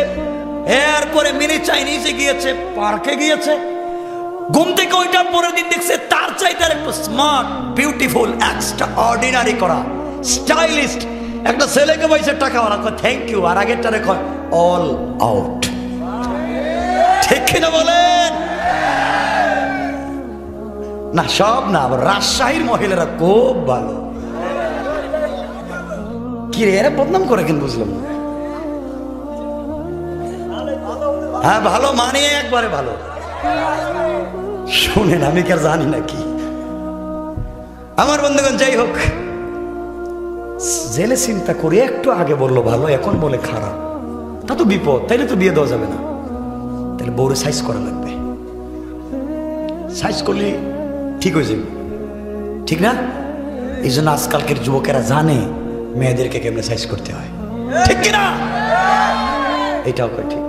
এরপরে মিনি চাইনিজে গিয়েছে, পার্কে গিয়েছে, ঘুম থেকে ওইটার পরের দিন দেখছে তার চাইতে একটু স্মার্ট, বিউটিফুল, এক্সট্রা অর্ডিনারি করা, স্টাইলিস্ট একটা ছেলেকে পাইছে, টাকা ওরা কয় থ্যাংক ইউ, আর আগেরটারে কয় অল আউট, ঠিক কিনা বলেন? না সব না, আবার রাজশাহীর মহিলারা খুব ভালো। কি রে, এরা বদনাম করে কেন বুঝলাম? হ্যাঁ ভালো মানে একবারে ভালো। শুনেন, আমি কি আর জানি নাকি? আমার বন্ধুগণ, যাই হোক, জেলে চিন্তা করে একটু আগে বললো ভালো, এখন বলে খারাপ। তা তো বিপদ, তাইলে তো বিয়ে দেওয়া যাবে না। তাহলে বউরে সাইজ করা লাগবে, সাইজ করলে ঠিক হয়ে যাবে, ঠিক না? এই জন্য আজকালকের যুবকেরা জানে মেয়েদেরকে কেমনে সাইজ করতে হয়, ঠিক কিনা? এটাও ঠিক।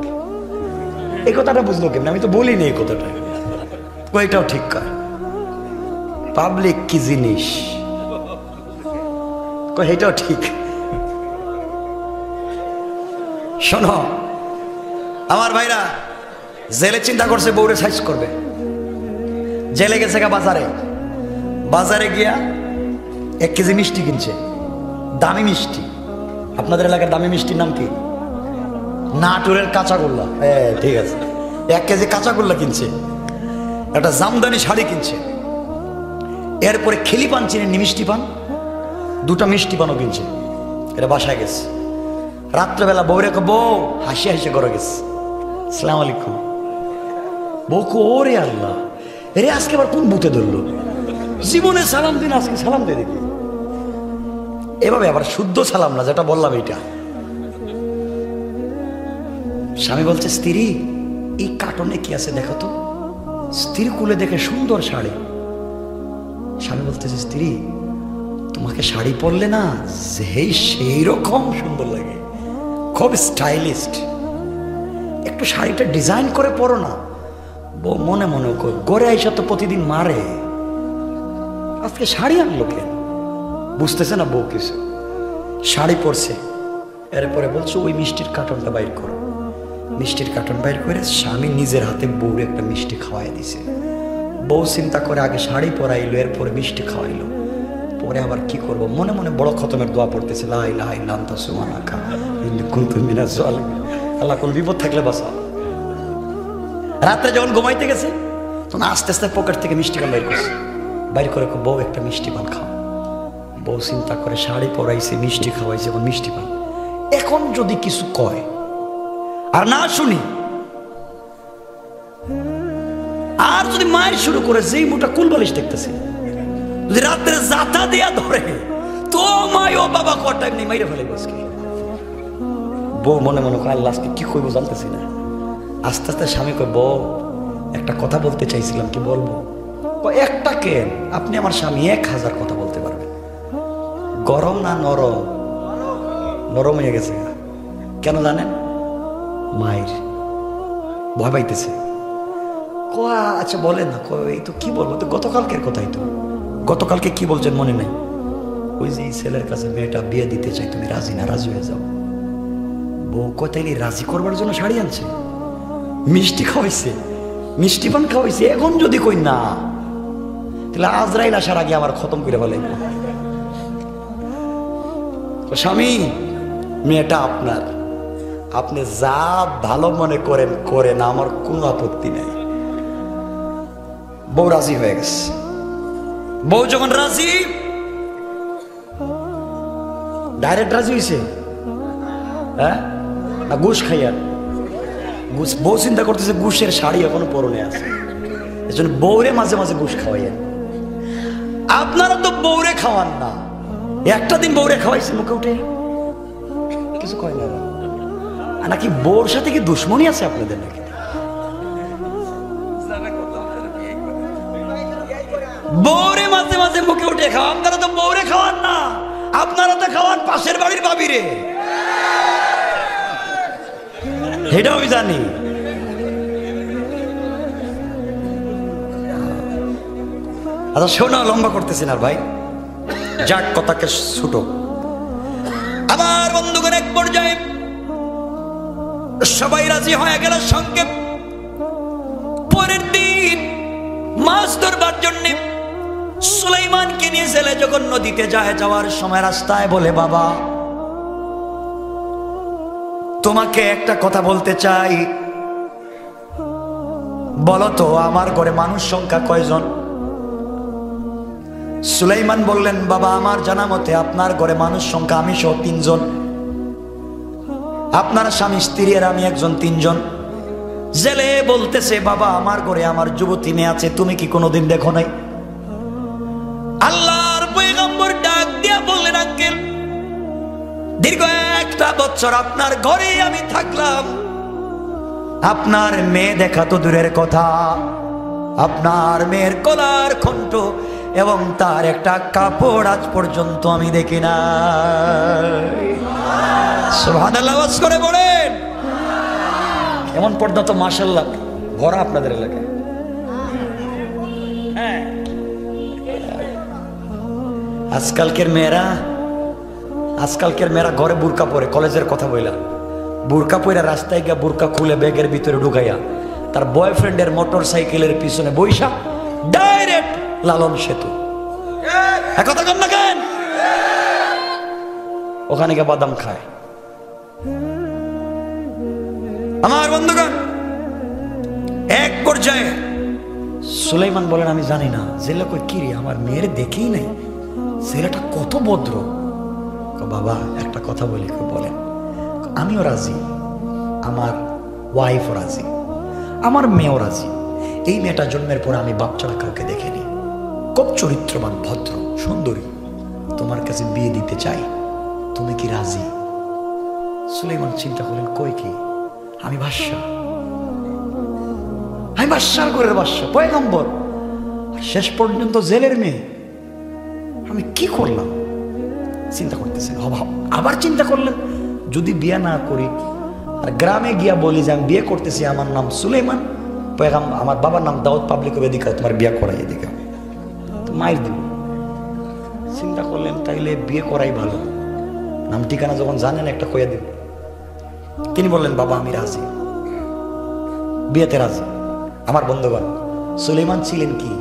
এই কথাটা বুঝলো কেমন? আমি তো বলিনি এই কথাটা, এটাও ঠিক কয়। পাবলিক কি জিনিস, এটাও ঠিক। শোনো আমার ভাইরা, জেলে চিন্তা করছে বউরে সাইজ করবে, জেলে গেছে বাজারে, বাজারে গিয়া 1 কেজি মিষ্টি কিনছে, দামি মিষ্টি। আপনাদের এলাকার দামি মিষ্টির নাম কি? নাটোরের কাঁচাগোল্লা। হ্যাঁ ঠিক আছে, 1 কেজি কাঁচাগোল্লা কিনছে, একটা জামদানি শাড়ি কিনছে, এরপরে খেলি পান চিনেন, মিষ্টি পান, 2টা মিষ্টি পানও কিনছে। এটা বাসায় গেছে, রাত্রেবেলা বউরে বউ হাসি হাসি করে গেছে, আসসালামু আলাইকুম। বউ ওরে আল্লাহ, এরে আজকে আবার কোন বুতে ধরলো, জীবনে সালাম দিন, আজকে সালাম দিয়ে দেখি। এভাবে আবার শুদ্ধ সালাম না, যেটা বললাম এইটা। স্বামী বলছে স্ত্রী এই কার্টনে কি আছে দেখো তো। স্ত্রী কুলে দেখে সুন্দর শাড়ি। স্বামী বলতেছে স্ত্রী তোমাকে শাড়ি পরলে না সেই রকম সুন্দর লাগে, খুব স্টাইলিস্ট, একটু শাড়িটা ডিজাইন করে পরো না। বউ মনে মনে গড়ে আইসা তো প্রতিদিন মারে, আজকে শাড়ি আনলো কেন? বুঝতেছে না বউ কিছু। শাড়ি পরছে, এরপরে বলছো ওই মিষ্টির কার্টনটা বাইর করো। মিষ্টির কার্টন বাইর করে স্বামী নিজের হাতে বউরে একটা মিষ্টি খাওয়াই দিছে। বউ চিন্তা করে আগে শাড়ি পরাইলো, এরপরে মিষ্টি খাওয়াইলো, পরে আবার কি করব মনে মনে বড় খতমের দোয়া পড়তেছে, লা ইলাহা ইল্লা আনতা সুবহানাকা ইন্নী কুনতু মিনাজ জালিমিন। আল্লাহ কোন বিপদ থাকলে বাঁচাও। রাত্রে যখন ঘুমাইতে গেছে তখন আস্তে আস্তে পকেট থেকে মিষ্টি পান বাইর করছে, বাইর করে বউ একটা মিষ্টি পান খাও। বউ চিন্তা করে শাড়ি পরাইছে, মিষ্টি খাওয়াইছে, এখন মিষ্টি পান। এখন যদি কিছু কয় আর না শুনি, আর যদি মায়ের শুরু করে যেই মোটা কুলবালিশ দেখতেছে, যদি রাত্রে জাতা দিয়া ধরে তো মাই ও বাবা কোয়ার টাইম নেই, মাইরে ফেলে আজকে। বউ মনে মনে করে আল্লাহ আজকে কি কইবো জানতেছি না। আস্তে আস্তে স্বামী কয় বউ একটা কথা বলতে চাইছিলাম, কি বলবো? একটা কেন, আপনি আমার স্বামী 1000 কথা বলতে পারবেন। গরম না নরম? নরম হয়ে গেছে। কেন জানেন? মায়ের ভয় পাইতেছে। আচ্ছা বলেন না। এই তো কি বলবো, তো গতকালকের কথাই তো। গতকালকে কি বলছেন মনে নাই? ওই যে ছেলের কাছে মেয়েটা বিয়ে দিতে চাই, তুমি রাজি না? রাজি হয়ে যাও। বউ কোথায় রাজি করবার জন্য শাড়ি আনছে, মিষ্টি খাওয়াইছে, মিষ্টি পান খাওয়াইছে। এখন যদি কই না, তাহলে আজরাইল আসার আগে আমার খতম করে ফেলে। স্বামী মেয়েটা আপনার, আপনি যা ভালো মনে করেন করেন, আমার কোনো আপত্তি নাই। বউ রাজি হয়ে গেছে। বউ যখন রাজি, ডাইরেক্ট রাজি হয়েছে, হ্যাঁ না ঘুষ খাইয়া? বউ চিন্তা করতেছে ঘুষের শাড়ি এখনো পরনে আছে, এজন্য বউরে মাঝে মাঝে ঘুষ খাওয়াইয়েন। আপনারা তো বউরে খাওয়ান না। একটা দিন বউরে খাওয়াইছে, মুখে উঠে কিছু কয় না। নাকি বউর সাথে কি দুশ্মনী আছে আপনাদের নাকি? বউরে মাঝে মাঝে মুখে উঠে খাওয়া। আপনারা তো বউরে খাওয়ান না, আপনারা তো খাওয়ান পাশের বাড়ির ভাবিরে। এটাও আমি জানি। আচ্ছা শোনো, লম্বা করতেছি না ভাই, যাক কথাকে ছুটো। আবার বন্ধুগণ এক পর্যায়ে সবাই রাজি হয়ে গেল। সঙ্গে পরের দিন মাছ ধরবার জন্য সুলাইমানকে নিয়ে জেলে যখন নদীতে যায়, যাওয়ার সময় রাস্তায় বলে বাবা তোমাকে একটা কথা বলতে চাই, বলো তো আমার ঘরে মানুষ সংখ্যা কয়জন? সুলাইমান বললেন বাবা আমার জানা মতে আপনার ঘরে মানুষ সংখ্যা আমি সহ 3 জন, আপনার স্বামী স্ত্রী আর আমি একজন, 3 জন। জেলে বলতেছে বাবা আমার ঘরে আমার যুবতী মেয়ে আছে, তুমি কি কোনোদিন দেখো নাই? আল্লাহর পয়গম্বর ডাক দিয়া বললেন আঙ্কেল দীর্ঘ 1 একটা বছর আপনার ঘরেই আমি থাকলাম, আপনার মেয়ে দেখা তো দূরের কথা, আপনার মেয়ের গলার কণ্ঠ এবং তার একটা কাপড় আজ পর্যন্ত আমি দেখি না। সুবহানাল্লাহ আওয়াজ করে বলেন। এমন পর্দা তো মাশাআল্লাহ ভরা আপনাদের এলাকায়। হ্যাঁ, আজকালকের মেয়েরা ঘরে বুরকা পরে, কলেজের কথা বইলা বুরকা পরে রাস্তায় গিয়া বুরকা খুলে ব্যাগের ভিতরে ঢুকাইয়া তার বয়ফ্রেন্ডের মোটর সাইকেলের পিছনে বৈশা ডাইরেক্ট লালন সেতু, কথা কন না কেন, ওখানে গিয়ে বাদাম খায়। আমার বন্ধুগণ, এক পর্যায়ে সুলাইমান বলেন আমি জানি না। জেলে কই কি রে, আমার মেয়ের দেখেই নাই, ছেলেটা কত ভদ্র। বাবা একটা কথা বলি, বলেন। আমিও রাজি, আমার ওয়াইফও রাজি, আমার মেয়েও রাজি। এই মেয়েটা জন্মের পর আমি বাপ ছাড়া কাউকে দেখিনি, খুব চরিত্রবান, ভদ্র, সুন্দরী, তোমার কাছে বিয়ে দিতে চাই, তুমি কি রাজি? সুলাইমান চিন্তা করলেন, কই কি, আমি বাদশা, আমি বাদশার ঘরের বাদশা, পয়গম্বর, শেষ পর্যন্ত জেলের মেয়ে, আমি কি করলাম? চিন্তা করতেছেন, আবার চিন্তা করলেন যদি বিয়ে না করি আর গ্রামে গিয়া বলি যে আমি বিয়ে করতেছি, আমার নাম সুলাইমান, আমার বাবার নাম দাউদ, পাবলিক বেদিকা তোমার বিয়ে করাই, এদিকে তো মায়ের দিব। চিন্তা করলেন তাইলে বিয়ে করাই ভালো, নাম ঠিকানা যখন জানেন একটা কইয়া দিব। তিনি বললেন বাবা আমি রাজি, বিয়েতে রাজি। আমার বন্ধুগণ, সুলাইমান ছিলেন কি,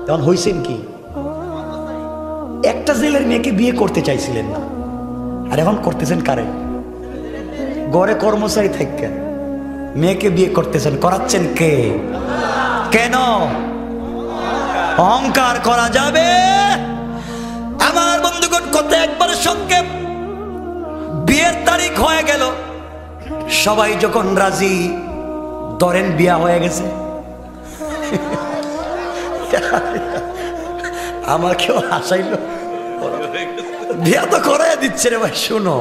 তখন হইছেন কি, একটা জেলের মেয়েকে বিয়ে করতে চাইছিলেন না, আর এখন করতেছেন কারে? গড়ে কর্মচারী থেকে মেয়েকে বিয়ে করতেছেন, করাচ্ছেন কে? কেন? অহংকার করা যাবে? আমার বন্ধুগণ, কত একবার সঙ্গে বিয়ের তারিখ হয়ে গেল, সবাই যখন রাজি, ধরেন বিয়া হয়ে গেছে। আমাকেও হাসাইল, বিয়া তো করাই দিচ্ছে রে ভাই, শুনো।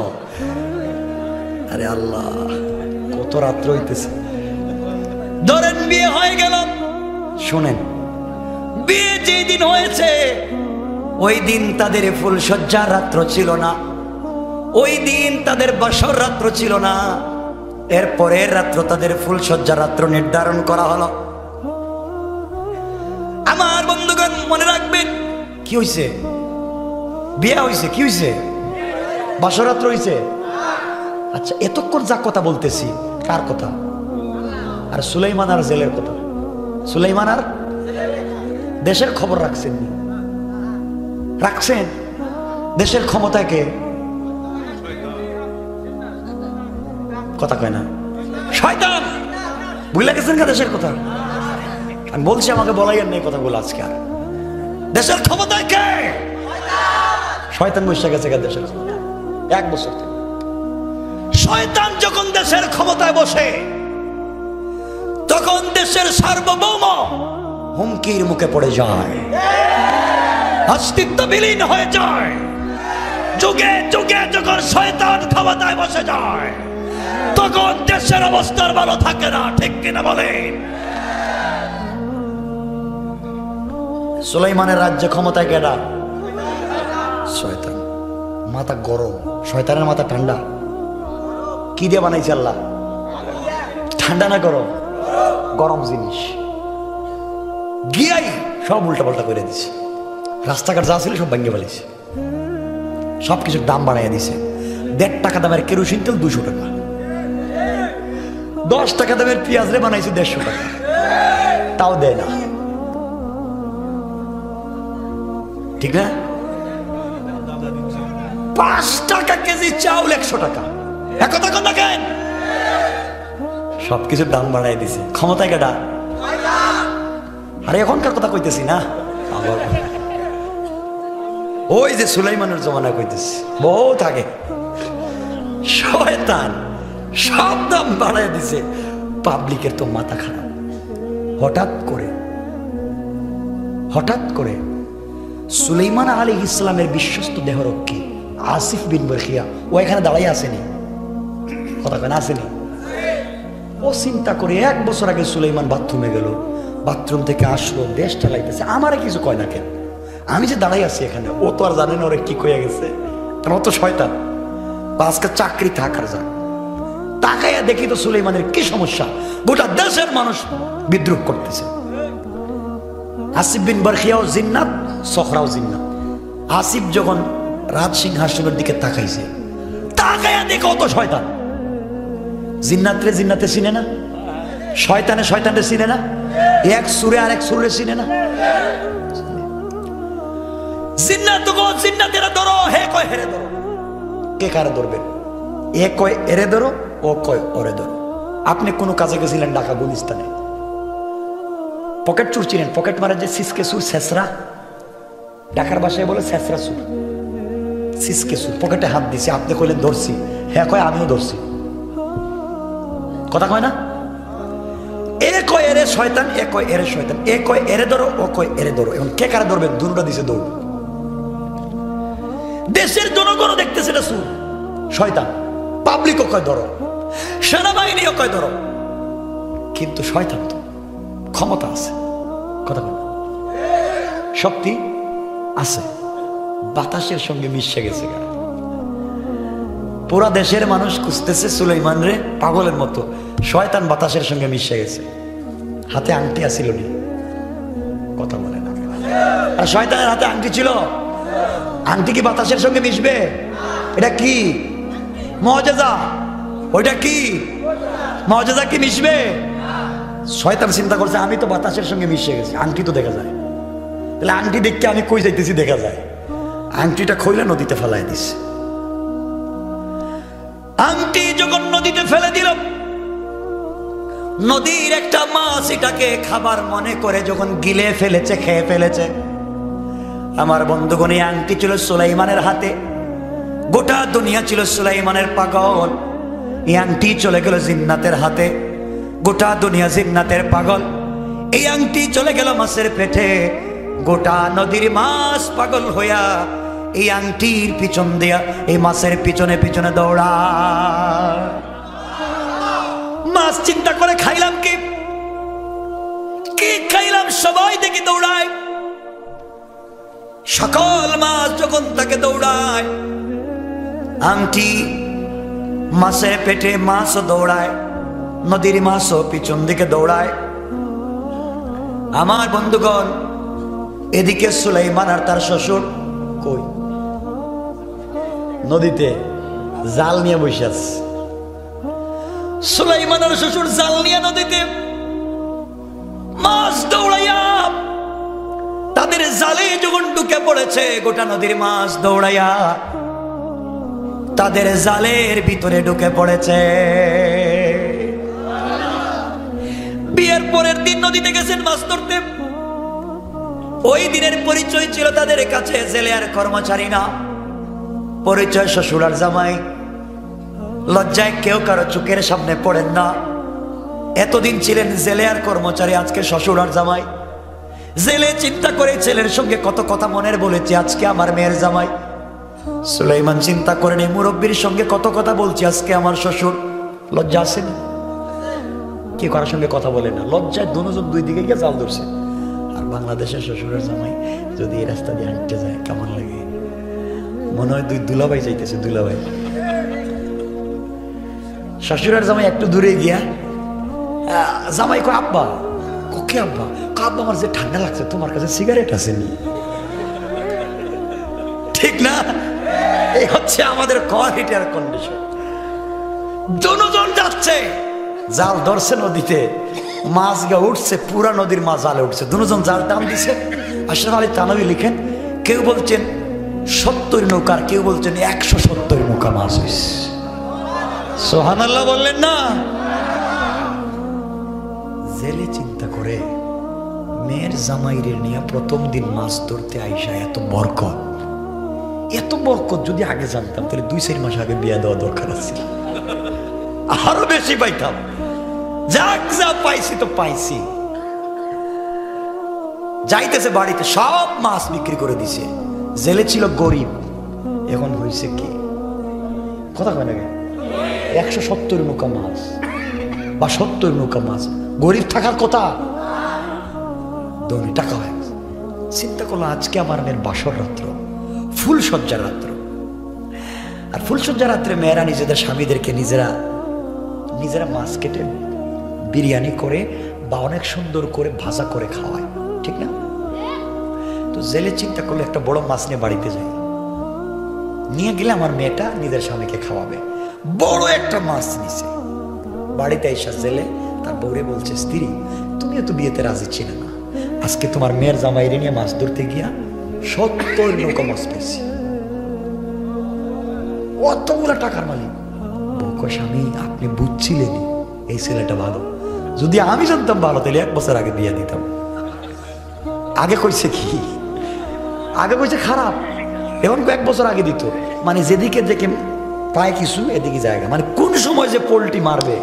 আরে আল্লাহ, কত রাত্র হইতেছে, ধরেন বিয়ে হয়ে গেল। শুনেন, বিয়ে যেই দিন হয়েছে ওই দিন তাদের ফুলসজ্জার রাত্র ছিল না, ওই দিন তাদের বাসর রাত্র ছিল না, এরপরের রাত্র তাদের ফুলসজ্জার রাত্র নির্ধারণ করা হলো। আমার বন্ধুগণ মনে রাখবেন, কি হইছে? বিয়ে হইছে, কি হইছে? বাসর রাত্র হইছে। আচ্ছা, এতক্ষণ যা কথা বলতেছি কার কথা? আর সুলাইমান আর জেলের কথা। সুলাইমান আর দেশের খবর রাখছেন, রাখছেন দেশের ক্ষমতাকে, কথা কয় না, শয়তান। বুঝলে গেছেন না দেশের কথা? আমি বলছি, আমাকে বলাই আর নেই কথা বলে আজকে। আর দেশের ক্ষমতায় কে? শয়তান বসে গেছে দেশের ক্ষমতা 1 বছর থেকে। শয়তান যখন দেশের ক্ষমতায় বসে, তখন দেশের সার্বভৌম হুমকির মুখে পড়ে যায়, অস্তিত্ব বিলীন হয়ে যায়। যুগে যুগে যখন শয়তান ক্ষমতায় বসে যায়, তখন দেশের অবস্থার ভালো থাকে না, ঠিক কিনা বলেন? সুলাইমানের রাজ্যে ক্ষমতায় কেডা? শয়তান। মাথা গরম, শয়তানের মাথা ঠান্ডা। কি দিয়ে বানাইছে আল্লাহ? ঠান্ডা না গরম? গরম জিনিস গিয়াই সব উল্টা পাল্টা করে দিছে। রাস্তাঘাট যা ছিল সব ভেঙে ফেলেছে, সবকিছুর দাম বাড়াইয়া দিছে। 1.5 টাকা দামের কেরোসিন তেল 200 টাকা, 10 টাকা দামের পেঁয়াজ রে বানাইছে 150 টাকা, তাও দেয় না, ঠিক না? 5 টাকা কেজি চাউল 100 টাকা, একথা কথা কেন? সবকিছুর দাম বাড়াই দিছে। ক্ষমতায় কেডা? আরে এখনকার কথা কইতেছি না, ওই যে সুলাইমানের জমানা কইতেছি, বহুত আগে। শয়তান সব দাম বাড়াই দিছে। পাবলিকের তো মাথা খারাপ। হঠাৎ করে সুলাইমান আলাইহিস সালামের বিশ্বস্ত দেহরক্ষী আসিফ বিন বরখিয়া ও এখানে দাঁড়াই আসেনি, কথা কেন আসেনি? ও চিন্তা করে 1 বছর আগে সুলাইমান বাথরুমে গেল, বাথরুম থেকে আসলো, দেশ চালাইতেছে, আমারে কিছু কয় না কেন? আমি যে দাঁড়াই আছি এখানে, ও তো আর জানে না ওরে কি কয়ে গেছে, কারণ ও তো শয়তান। আজকে চাকরি থাকার যাক, তাকাইয়া দেখি তো সুলাইমানের কি সমস্যা, গোটা দেশের মানুষ বিদ্রুপ করতেছে। আসিফ বিন বরখিয়াও জিন্নাত, সখরাও জিন্নাত। আসিফ যখন রাজ সিংহাসনের দিকে তাকাইছে, তাকাইয়া দেখো অত শয়তান। জিন্নাতরে জিন্নাতে চিনে না, শয়তানে শয়তানরে চিনে না, এক সুরে আর এক সুরে চিনে না। জিন্নাত গো জিন্নাতেরা ধরো, হে কয় হেরে ধরো। কে কারে ধরবেন? এ কয় এরে ধরো, ও কয় ওরে ধরো। আপনি কোন কাজে গেছিলেন ঢাকা গুলিস্তানে, পকেট চুর চিনেন? পকেট মারে যে সিসকে সুর, শেষরা, ঢাকার ভাষায় বলে শেষরা সুর, সিসকে সুর। পকেটে হাত দিছে, আপনি কইলেন ধরছি, হ্যাঁ কয় আমিও ধরছি, কথা কয় না? এ কয় এরে শয়তান, এ কয় এরে শয়তান, এ কয় এরে ধরো, ও কয় এরে ধরো। এখন কে কারে ধরবেন? দুটা দিছে দৌড়। দেশের জনগণ দেখতেছে এটা সুর, শয়তান। পাবলিকও কয় ধরো, সেনাবাহিনীও কয় ধরো, কিন্তু শয়তান তো ক্ষমতা আছে, কথা কয়, শক্তি আছে, বাতাসের সঙ্গে মিশে গেছে। পুরা দেশের মানুষ খুঁজতেছে সুলাইমান রে পাগলের মতো, শয়তান বাতাসের সঙ্গে মিশে গেছে। হাতে আংটি আছিল নি, কথা বলে না। আর শয়তানের হাতে আংটি ছিল, আংটি কি বাতাসের সঙ্গে মিশবে? এটা কি মুআজিজা? ওইটা কি মুআজিজা? কি মিশবে? শয়তান চিন্তা করছে আমি তো বাতাসের সঙ্গে মিশে গেছি, আংটি তো দেখা যায়, তাহলে আংটি দেখতে আমি কই যাইতেছি দেখা যায়। আংটিটা খইলে নদীতে ফেলাই দিছে। আংটি যখন নদীতে ফেলে দিল, নদীর একটা মাছ এটাকে খাবার মনে করে যখন গিলে ফেলেছে, খেয়ে ফেলেছে। আমার বন্ধুগণ, এই আংটি ছিল সুলাইমানের হাতে, গোটা দুনিয়া ছিল সুলাইমানের পাগল। এই আংটি চলে গেল জিন্নাতের হাতে, গোটা দুনিয়া জিন্নাতের পাগল। এই আংটি চলে গেল মাছের পেটে, গোটা নদীর মাছ পাগল হইয়া এই আংটির পিছন দিয়া এই মাছের পিছনে পিছনে দৌড়া। মাছ চিন্তা করে খাইলাম কি, কি খাইলাম, সবাই দেখি দৌড়ায়। সকল মাছ যখন তাকে দৌড়ায়, আংটি মাছের পেটে, মাছও দৌড়ায়, নদীর মাছও পিছন দিকে দৌড়ায়। আমার বন্ধুগণ, এদিকে সুলাইমান আর তার শ্বশুর কই? নদীতে জাল নিয়ে বসে আছে। সুলাইমান আর শ্বশুর জাল নিয়ে নদীতে, মাছ দৌড়াইয়া তাদের জালে যখন ঢুকে পড়েছে, গোটা নদীর মাছ দৌড়াইয়া তাদের জালের ভিতরে ঢুকে পড়েছে। বিয়ের পরের দিন নদীতে গেছেন মাছ ধরতে। ওই দিনের পরিচয় ছিল তাদের কাছে জেলে আর কর্মচারী না, পরিচয় শ্বশুর আর জামাই। লজ্জায় কেউ কারো চোখের সামনে পড়েন না। এতদিন ছিলেন জেলে আর কর্মচারী, আজকে শ্বশুর আর জামাই। জেলে চিন্তা করে ছেলের সঙ্গে কত কথা মনের বলেছি, আজকে আমার মেয়ের জামাই। সুলাইমান চিন্তা করেন এই মুরব্বীর সঙ্গে কত কথা বলছি, আজকে আমার শ্বশুর। লজ্জা আছে না? কি কারোর সঙ্গে কথা বলে না, লজ্জায় দুজন দুই দিকে গিয়ে জাল ধরছে। আর বাংলাদেশের শ্বশুরের জামাই যদি এই রাস্তা দিয়ে হাঁটতে যায় কেমন লাগে? মনে হয় দুই দুলাভাই যাইতেছে, দুলাভাই। শ্বশুরের জামাই একটু দূরে গিয়া জামাই কো আব্বা, ওকে আব্বা, আব্বা আমার যে ঠান্ডা লাগছে, তোমার কাছে সিগারেট আছে নি? ঠিক না? এই হচ্ছে আমাদের কোয়ালিটি আর কন্ডিশন। দুজন যাচ্ছে, জাল ধরছে নদীতে, মাছ গা উঠছে, পুরা নদীর মাছ জালে উঠছে। দুজন জাল টান দিছে। আশরাফ আলী থানভী লিখেন, কেউ বলছেন 70 নৌকার, কেউ বলছেন 170 নৌকা মাছ হয়েছে। সুবহানাল্লাহ বললেন না? জেলে চিন্তা করে মেয়ের জামাইরে নিয়ে প্রথম দিন মাছ ধরতে আইসা এত বরকত, এত বরকত যদি আগে জানতাম তাহলে 2-4 মাস আগে বিয়ে দেওয়া দরকার আছে, আরো বেশি পাইতাম। যাক, যা পাইছি তো পাইছি। যাইতেছে বাড়িতে, সব মাছ বিক্রি করে দিছে। জেলে ছিল গরিব, এখন হয়েছে কি কথা কয় না, 170 নৌকা মাছ বা 70 নৌকা মাছ, গরিব থাকার কথা, ধনী টাকা হয়ে গেছে। চিন্তা করলো আজকে আমার মেয়ের বাসর রাত্র, ফুলসজ্জার রাত্র। আর ফুলসজ্জার রাত্রে মেয়েরা নিজেদের স্বামীদেরকে নিজেরা নিজেরা মাছ কেটে বিরিয়ানি করে বা অনেক সুন্দর করে ভাজা করে খাওয়ায়, ঠিক না? তো জেলে চিন্তা করলে একটা বড় মাছ নিয়ে বাড়িতে যাই, নিয়ে গেলে আমার মেয়েটা নিজের স্বামীকে খাওয়াবে। বড় একটা মাছ নিছে, বাড়িতে এসে জেলে তার বউরে বলছে, স্ত্রী তুমিও তো বিয়েতে রাজি ছিলে না, আজকে তোমার মেয়ের জামাইরে নিয়ে মাছ ধরতে গিয়া 70 নৌকা মাছ পেয়েছি, অতগুলা টাকার মালিক। বউ কয়, স্বামী আপনি বুঝছিলেন এই ছেলেটা ভালো, যদি আমি জানতাম ভালো তাহলে 1 বছর আগে বিয়ে দিতাম। আগে কইছে কি, আগে কইছে খারাপ, এখন 1 বছর আগে দিত। মানে যেদিকে দেখে পায় কিছু এদিকে জায়গা, মানে কোন সময় যে পোল্টি মারবে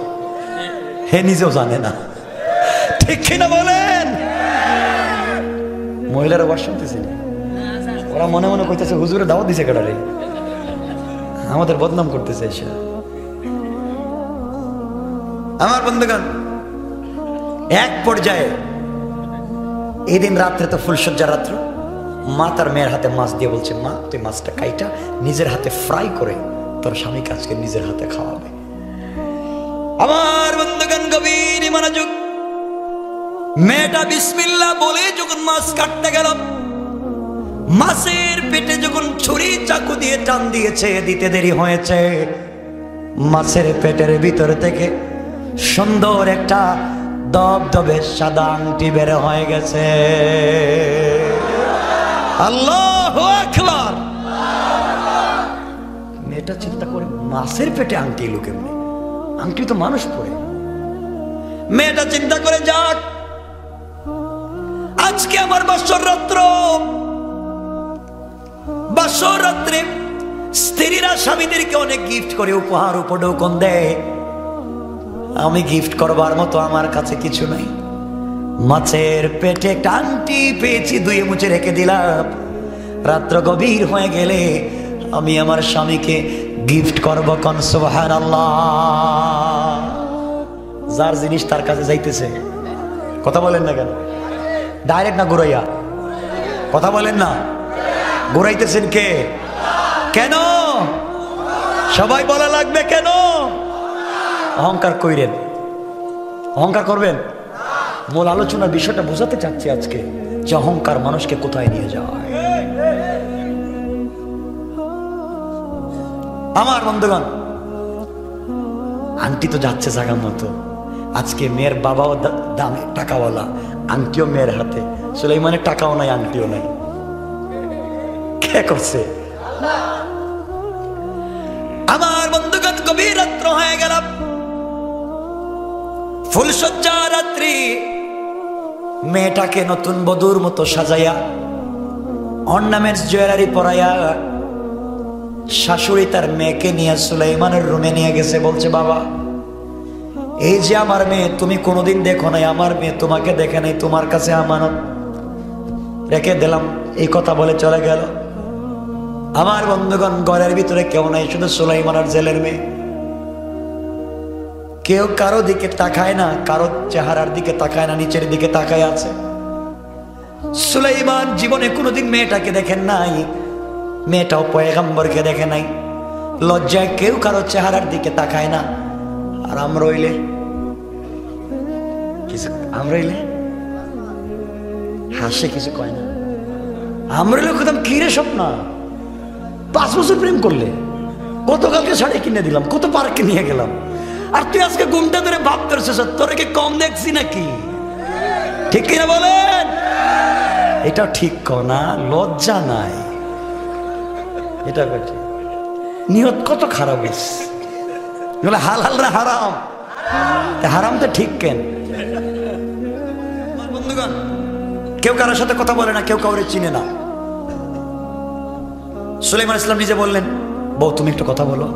হে নিজেও জানে না, ঠিক কিনা বলেন? মহিলারা ওয়াজ শুনতেছে, ওরা মনে মনে কইতেছে হুজুরে দাওয়াত দিছে কেডা রে, আমাদের বদনাম করতেছে এসে। আমার বন্ধুগণ, এক পর্যায়ে এই দিন রাত্রে তো ফুলসজ্জার রাত্র, মা তার মেয়ের হাতে মাছ দিয়ে বলছে, মা তুই মাছটা কাইটা নিজের হাতে ফ্রাই করে তোর স্বামীকে আজকে নিজের হাতে খাওয়াবে। আমার বন্ধুগণ গভীর মনোযোগ, মেয়েটা বিসমিল্লাহ বলে যখন মাছ কাটতে গেল, মাছের পেটে যখন ছুরি চাকু দিয়ে টান দিয়েছে, দিতে দেরি হয়েছে, মাছের পেটের ভিতর থেকে সুন্দর একটা দবদবে সাদা আংটি বের হয়ে গেছে। আল্লাহু আকবার। মেয়েটা চিন্তা করে, মাছের পেটে আংটি এলো কেমনে? আংটি তো মানুষ পরে। মেয়েটা চিন্তা করে, যাক আজকে আমার বাসর রাত্র, বাসর রাত্রে স্ত্রীরা স্বামীদেরকে অনেক গিফট করে, উপহার উপঢৌকন দেয়, আমি গিফট করবার মতো আমার কাছে কিছু নাই। মাছের পেটে একটা আংটি পেয়েছি, ধুয়ে মুছে রেখে দিলাম, রাত্র গভীর হয়ে গেলে আমি আমার স্বামীকে গিফট করবো। কোন সুবহানাল্লাহ। যার জিনিস তার কাছে যাইতেছে, কথা বলেন না কেন? ডাইরেক্ট না ঘুরাইয়া? কথা বলেন না, ঘুরাইতেছেন কে? কেন? সবাই বলা লাগবে কেন? অহংকার কইরেন, অহংকার করবেন। মূল আলোচনার বিষয়টা বোঝাতে চাচ্ছি আজকে, যে অহংকার মানুষকে কোথায় নিয়ে যায়। আমার বন্ধুগণ, আংটি তো যাচ্ছে জায়গা মতো। আজকে মেয়ের বাবাও দামে টাকাওয়ালা, আংটিও মেয়ের হাতে। সুলাইমানের টাকাও নাই, আংটিও নাই। কে করছে? আমার বন্ধুগণ, গভীর রাত্র হয়ে গেল, ফুলসজ্জা রাত্রি। মেয়েটাকে নতুন বধূর মতো সাজাইয়া, অর্নামেন্টস জুয়েলারি পরাইয়া, শাশুড়ি তার মেয়েকে নিয়ে সুলাইমানের রুমে নিয়ে গেছে। বলছে, বাবা এই যে আমার মেয়ে, তুমি কোনোদিন দেখো নাই, আমার মেয়ে তোমাকে দেখে নাই, তোমার কাছে আমানত রেখে দিলাম। এই কথা বলে চলে গেল। আমার বন্ধুগণ, ঘরের ভিতরে কেউ নাই, শুধু সুলাইমান আর জেলের মেয়ে। কেউ কারো দিকে তাকায় না, কারো চেহারার দিকে তাকায় না, নিচের দিকে তাকায় আছে। সুলাইমান জীবনে কোনোদিন মেয়েটাকে দেখেন নাই, মেয়েটাও পয়গম্বরকে দেখে নাই। লজ্জায় কেউ কারো চেহারার দিকে তাকায় না। আর আমরা হইলে হাসে, কিছু কয় না। আমরা হইলে কোথাও কিরে স্বপ্ন, 5 বছর প্রেম করলে, গতকালকে শাড়ি কিনে দিলাম, কত পার্কে নিয়ে গেলাম, আর তুই আজকে ঘুমটা ধরে ভাব ধরছিস, তোরে কি কম দেখছি নাকি? ঠিক কিনা বলেন? এটা ঠিক না, লজ্জা নাই। এটা ঠিক। নিয়ত কত খারাপ হয়েছে, হালাল না হারাম? হারাম তো ঠিক কেন? বন্ধুগণ, কেউ কারোর সাথে কথা বলে না, কেউ কাউরে চিনে না। সুলাইমান ইসলাম নিজে বললেন, বউ তুমি একটু কথা বলো।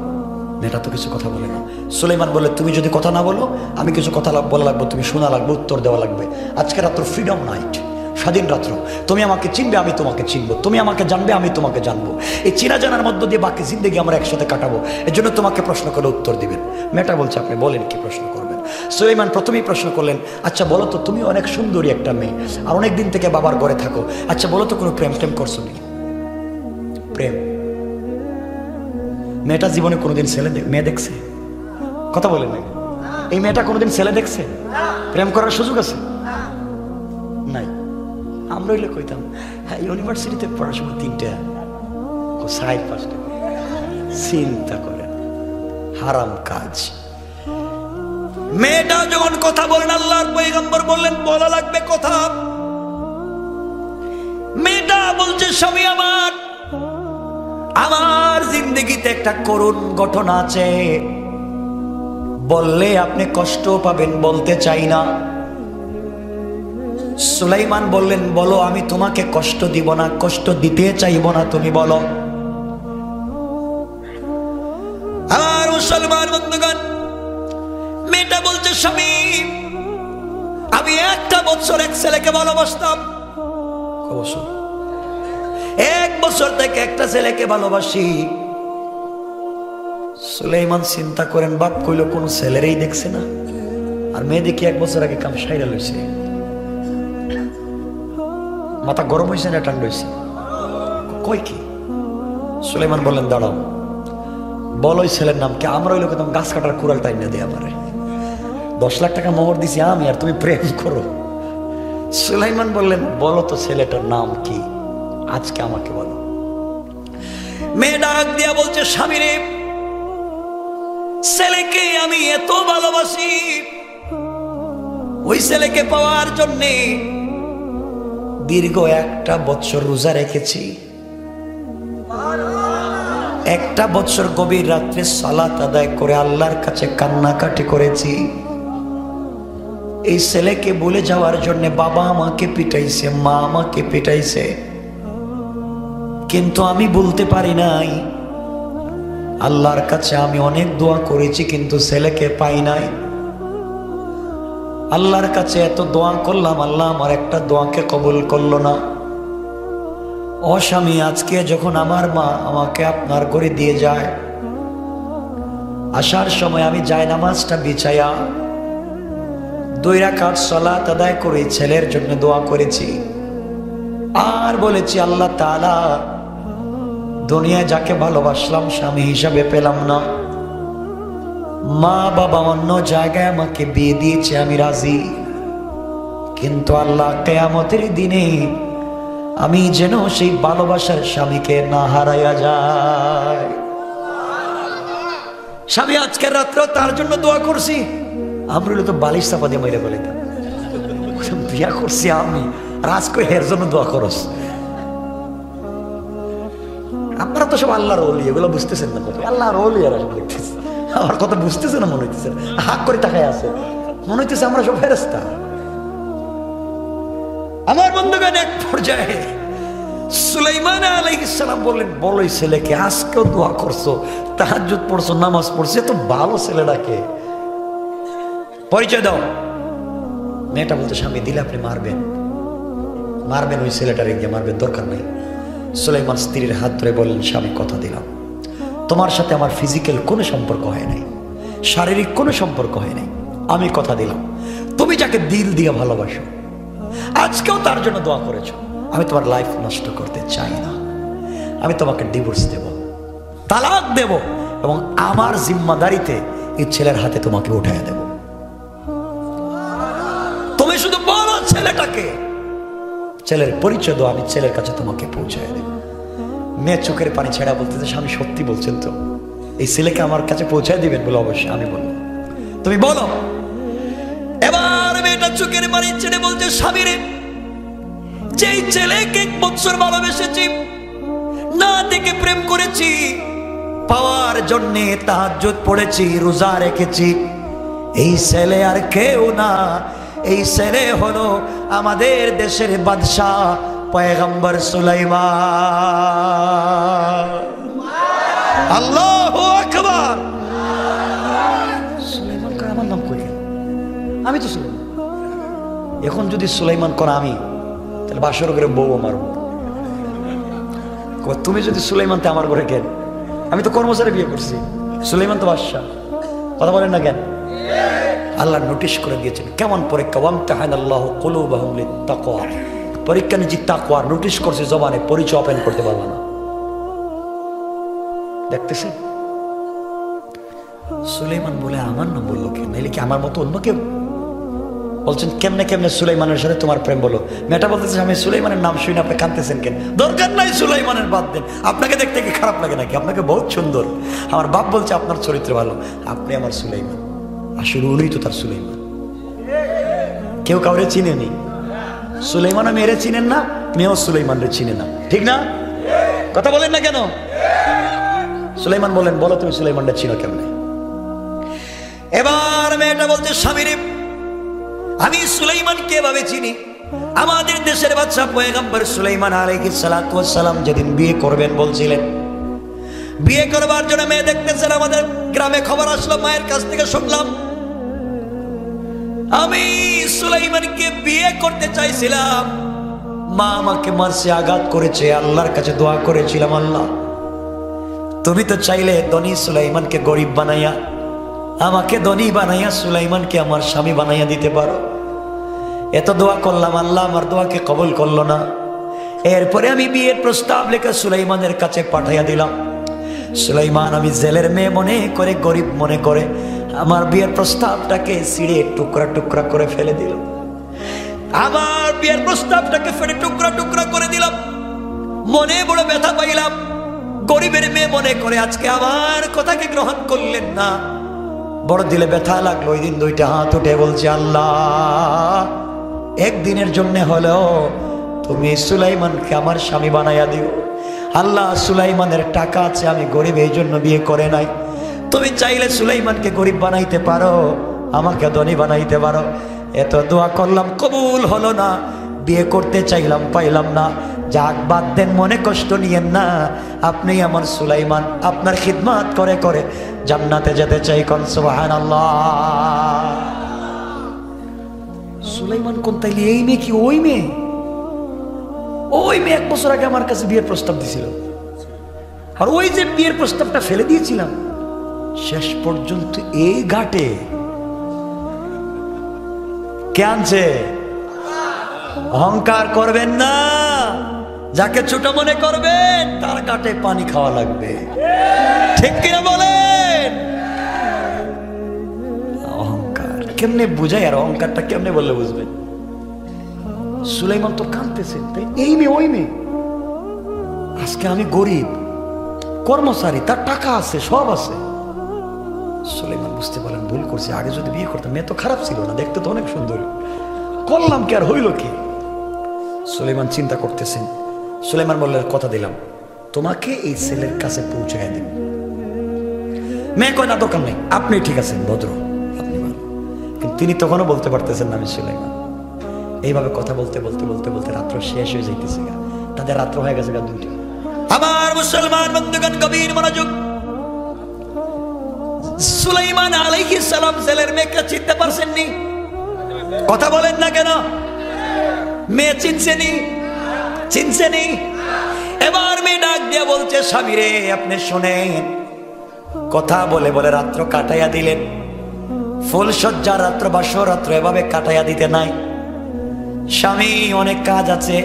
মেয়েটা তো কিছু কথা বলে না। সুলাইমান বললেন, তুমি যদি কথা না বলো, আমি কিছু কথা বলা লাগবে, তুমি শোনা লাগবে, উত্তর দেওয়া লাগবে। আজকে রাত্র ফ্রিডম নাইট, স্বাধীন রাত্র। তুমি আমাকে চিনবে, আমি তোমাকে চিনবো, তুমি আমাকে জানবে, আমি তোমাকে জানবো। এই চিনা জানার মধ্য দিয়ে বাকি জিন্দগি আমরা একসাথে কাটাবো। এর জন্য তোমাকে প্রশ্ন করলে উত্তর দিবেন। মেয়েটা বলছে, আপনি বলেন কি প্রশ্ন করবেন। সুলাইমান প্রথমেই প্রশ্ন করলেন, আচ্ছা বলো তো, তুমি অনেক সুন্দরী একটা মেয়ে, আর অনেক দিন থেকে বাবার ঘরে থাকো, আচ্ছা বলো তো কোনো প্রেম টেম করছো নি? প্রেম? মেয়েটা জীবনে কোনোদিন মেয়ে দেখছে? কথা বলেন না। এই মেয়েটা কোনোদিন ছেলে দেখছে? প্রেম করার সুযোগ আছে? নাই। আমরা হইলে কইতাম, হ্যাঁ ইউনিভার্সিটিতে পড়ার সময় 3টা 5টা। চিন্তা করেন, হারাম কাজ। মেয়েটা যখন কথা বলেন, আল্লাহর পয়গম্বর বললেন বলা লাগবে কথা। মেয়েটা বলছে, স্বামী আমার জিন্দগিতে একটা করুণ ঘটনা আছে, বললে আপনি কষ্ট পাবেন, বলতে চাই না। সুলাইমান বললেন, বলো, আমি তোমাকে কষ্ট দিব না, কষ্ট দিতে চাইব না, তুমি বলো। আমার মুসলমান বন্ধুগণ, মেয়েটা বলছে, স্বামী আমি 1 বছর এক ছেলেকে ভালোবাসতাম। 1 বছর থেকে একটা ছেলেকে ভালোবাসি। সুলাইমান চিন্তা করেন, বাপ কইল কোন ছেলেরই দেখছে না, আর মেয়ে দেখি 1 বছর আগে কাম সাইরা লইছে। মাথা গরম হয়েছে না ঠান্ডা হয়েছে? কই কি? সুলাইমান বললেন, দাঁড়াও, বলো ওই ছেলের নাম কি? আমরা ওই লোক গাছ কাটার কুড়াল টাইম না দিয়ে আমারে 10 লাখ টাকা মোহর দিছি আমি, আর তুমি প্রেম করো। সুলাইমান বললেন, বলো তো ছেলেটার নাম কি, আজকে আমাকে বলো। মেয়ে ডাক দিয়া বলছে, স্বামী রে, ছেলেকে আমি এত ভালোবাসি, ওই ছেলেকে পাওয়ার জন্যে দীর্ঘ 1 বছর রোজা রেখেছি, 1 বছর গভীর রাত্রে সালাত আদায় করে আল্লাহর কাছে কান্নাকাটি করেছি। এই ছেলেকে ভুলে যাওয়ার জন্য বাবা আমাকে পিটাইছে, মা আমাকে পিটাইছে, কিন্তু আমি বলতে পারি নাই। আল্লাহর কাছে আমি অনেক দোয়া করেছি, কিন্তু ছেলেকে পাই নাই। আল্লাহর কাছে এত দোয়া করলাম, আল্লাহ আমার একটা দোয়াকে কবুল করলো না। ও স্বামী, আজকে যখন আমার মা আমাকে আপনার ঘরে দিয়ে যায়, আসার সময় আমি জায়নামাজটা বিছায়া 2 রাকাত সালাত আদায় করে ছেলের জন্য দোয়া করেছি, আর বলেছি, আল্লাহ তাআলা, দুনিয়ায় যাকে ভালোবাসলাম স্বামী হিসাবে পেলাম না, মা বাবা অন্য জায়গায় আমাকে বিয়ে দিয়েছে, আমি রাজি, কিন্তু আল্লাহ কিয়ামতের দিনে আমি যেন সেই ভালোবাসার স্বামীকে না হারাইয়া যায়। স্বামী আজকের রাত্রে তার জন্য দোয়া করছি। আমরা তো বালিশ চাপা দিয়ে মাইরে বলে বিয়া করছি আমি, রাজ করে এর জন্য দোয়া করস। আপনারা তো সব আল্লাহর ওলি, এগুলো বুঝতেছেন না, আল্লাহর ওলি আর দেখতেছে, আমার কথা বুঝতেছে না, মনে হইতেছে হাক করে তাকায় আছে, মনে হইতেছে আমরা সব ফেরেশতা। আমার বন্ধুগণ, এক পর্যায়ে সুলাইমান আলাইহিস সালাম বললেন, বলো এই ছেলেকে, আজকেও দোয়া করছো, তাহাজ্জুদ পড়ছো, নামাজ পড়ছো, এত ভালো ছেলেটাকে পরিচয় দাও। মেয়েটা বলতে, স্বামী দিলে আপনি মারবেন, ওই ছেলেটারে গিয়ে মারবেন, দরকার নেই। সুলাইমান স্ত্রীর হাত ধরে বললেন, স্বামী কথা দিলাম, তোমার সাথে আমার ফিজিক্যাল কোনো সম্পর্ক হয় নাই, শারীরিক কোনো সম্পর্ক হয় নাই, আমি কথা দিলাম, তুমি যাকে দিল দিয়ে ভালোবাসো, আজকেও তার জন্য দোয়া করেছো, আমি তোমার লাইফ নষ্ট করতে চাই না, আমি তোমাকে ডিভোর্স দেব, তালাক দেব, এবং আমার জিম্মাদারিতে এই ছেলের হাতে তোমাকে উঠাইয়া দেব। তুমি শুধু বলো ছেলেটাকে, ছেলের পরিচয় দাও, আমি ছেলের কাছে তোমাকে পৌঁছায় দেব। মেয়ে চোখের পানি ছেড়া বলতেছে, স্বামী সত্যি বলছেন তো, এই ছেলেকে আমার কাছে পৌঁছায় দিবেন? বলে অবশ্যই। আমি বলবো, তুমি বলো। এবার মেয়েটা চোখের পানি ছেড়ে বলছে, স্বামী রে, যেই ছেলেকে 1 বছর ভালোবেসেছি, না দেখে প্রেম করেছি, পাওয়ার জন্যে তাহাজ্জুদ পড়েছি, রোজা রেখেছি, এই ছেলে আর কেউ না, এই ছেলে হলো আমাদের দেশের বাদশাহ পয়গম্বর সুলাইমান। আল্লাহু আকবার। সুলাইমান কয়, আমার নাম কই? আমি তো সুলাইমান। এখন যদি সুলাইমান করা আমি, তাহলে বাসর করে বউ আমার। তুমি যদি সুলাইমান, আমার ঘরে কেন? আমি তো কর্মচারী বিয়ে করছি, সুলাইমান তো বাদশা। কথা বলেন না কেন? আল্লাহ নোটিশ করে দিয়েছেন কেমন পরীক্ষা। ওয়ামতাহানাল্লাহু কুলুবাহুম লিত্তাকওয়া, পরীক্ষা নিয়ে তাকওয়া নোটিশ করছে, জবানে পরিচয় ওপেন করতে পারবে না। দেখতেছেন সুলাইমান বলে আমার নাম বললো কেন? নাইলে কি আমার মতো অন্য কেউ? বলছেন কেমনে কেমনে সুলাইমানের সাথে তোমার প্রেম বলো? মেয়েটা বলতেছে আমি সুলাইমানের নাম শুনে আপনি কাঁদতেছেন কেন? দরকার নাই সুলাইমানের, বাদ দেন। আপনাকে দেখতে কি খারাপ লাগে নাকি? আপনাকে বহুত সুন্দর। আমার বাপ বলছে আপনার চরিত্র ভালো, আপনি আমার সুলাইমান। আসলে উনি তো তার সুলাইমান। কেউ কাউরে চিনেনি। সুলাইমানও মেয়েরে চিনেন না, মেয়েও সুলাইমানরে চিনে না, ঠিক না? কথা বলেন না কেন? সুলাইমান বলেন, বলো তুমি সুলাইমানটা চিনো কেমনে? এবার মেয়েটা বলছে স্বামীরে আমি সুলাইমানকে এভাবে চিনি। আমাদের দেশের বাদশা পয়গম্বর সুলাইমান আলাইহিস সালাতু ওয়াস সালাম যেদিন বিয়ে করবেন বলছিলেন, বিয়ে করবার জন্য মেয়ে দেখতেছেন। আমাদের গ্রামে খবর আসলো, মায়ের কাছ থেকে শুনলাম আমি সুলাইমানকে বিয়ে করতে চাইছিলাম, মা আমাকে মারছে, আঘাত করেছে। আল্লাহর কাছে দোয়া করেছিলাম, আল্লাহ তুমি তো চাইলে ধনী সুলাইমানকে গরিব বানাইয়া, আমাকে ধনী বানাইয়া সুলাইমানকে আমার স্বামী বানাইয়া দিতে পারো। এত দোয়া করলাম, আল্লাহ আমার দোয়াকে কবুল করলো না। এরপরে আমি বিয়ের প্রস্তাব লেখা সুলাইমানের কাছে পাঠাইয়া দিলাম। সুলাইমান আমি জেলের মেয়ে মনে করে, গরিব মনে করে আমার বিয়ের প্রস্তাবটাকে ছিঁড়ে টুকরা টুকরা করে ফেলে দিল। আমার বিয়ের প্রস্তাবটাকে ফেলে টুকরা টুকরা করে দিলাম। মনে বড় ব্যথা পাইলাম। গরিবের মেয়ে মনে করে আজকে আমার কথাকে গ্রহণ করলেন না, বড় দিলে ব্যথা লাগলো। ওই দিন দুইটা হাত উঠে বলছে, আল্লাহ একদিনের জন্য হলেও তুমি সুলাইমানকে আমার স্বামী বানাইয়া দিও। আল্লাহ সুলাইমানের টাকা আছে, আমি গরিব এই জন্য বিয়ে করে নাই। তুমি চাইলে সুলাইমানকে গরিব বানাইতে পারো, আমাকে ধনী বানাইতে পারো। এত দোয়া করলাম, কবুল হলো না। বিয়ে করতে চাইলাম, পাইলাম না। যাক বাদ দেন, মনে কষ্ট নিয়েন না। আপনি আমার সুলাইমান, আপনার খিদমত করে করে জান্নাতে যেতে চাই। কোন সুবহানাল্লাহ। সুলাইমান কোন তাইলে এই মেয়ে কি ওই মেয়ে? ওই মেয়ে 1 বছর আগে আমার কাছে বিয়ের প্রস্তাব দিছিল, আর ওই যে বিয়ের প্রস্তাবটা ফেলে দিয়েছিলাম, শেষ পর্যন্ত এই ঘাটে কে আনছে? অহংকার করবেন না। যাকে ছোট মনে করবেন তার ঘাটে পানি খাওয়া লাগবে, ঠিক কিনা বলেন? অহংকার কেমনে বুঝাই, আর অহংকারটা কেমনে বললে বুঝবেন? সুলাইমান তো কাঁদতেছেন, এই মেয়ে ওই মেয়ে। আজকে আমি গরিব কর্মচারী, তার টাকা আছে, সব আছে। সুলাইমান বুঝতে পারলেন ভুল করছে। আগে যদি বিয়ে করতাম, মেয়ে তো খারাপ ছিল না, দেখতে তো অনেক সুন্দর, করলাম কি আর হইল কি? সুলাইমান চিন্তা করতেছেন। সুলাইমান বললেন, কথা দিলাম তোমাকে এই ছেলের কাছে পৌঁছায় দিন। মেয়ে কয় না, দোকান নেই, আপনি ঠিক আছেন, ভদ্র, আপনি ভালো। কিন্তু তিনি তখনও বলতে পারতেছেন না আমি সুলাইমান। এইভাবে কথা বলতে বলতে বলতে বলতে রাত্র শেষ হয়ে যাইতেছে। তাদের রাত্র হয়ে গেছে 2টা। আমার মুসলমান বন্ধুগণ গভীর মনোযোগ। সুলাইমান আলাইহিস সালাম ছেলের মেয়েকে চিনতে পারছেননি? কথা বলেন না কেন? মেয়ে চিনছেনি? চিনছেনি? এবার মেয়ে ডাক দিয়ে বলছে, স্বামী রে আপনি শোনেন। কথা বলে বলে রাত্র কাটাইয়া দিলেন। ফুলসজ্জা রাত্র, বাসর রাত্র এভাবে কাটাইয়া দিতে নাই। স্বামী অনেক কাজ আছে,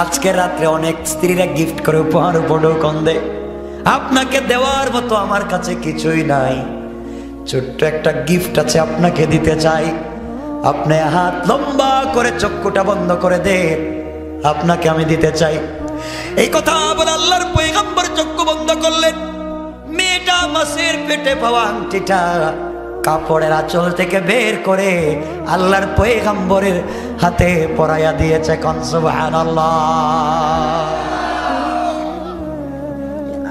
আজকে রাত্রে অনেক স্ত্রীরা গিফট করে উপহার উপঢৌকন দেয়, আপনাকে দেওয়ার মতো আমার কাছে কিছুই নাই। ছোট্ট একটা গিফট আছে, আপনাকে দিতে চাই। আপনি হাত লম্বা করে চক্ষুটা বন্ধ করে দেন, আপনাকে আমি দিতে চাই। এই কথা বলে আল্লাহর পয়গম্বর চক্ষু বন্ধ করলেন। মেয়েটা মাছের পেটে পাওয়া আংটিটা কাপড়ের আঁচল থেকে বের করে আল্লাহর পয়গম্বরের হাতে পরাইয়া দিয়েছে। কোন সুবহানাল্লাহ।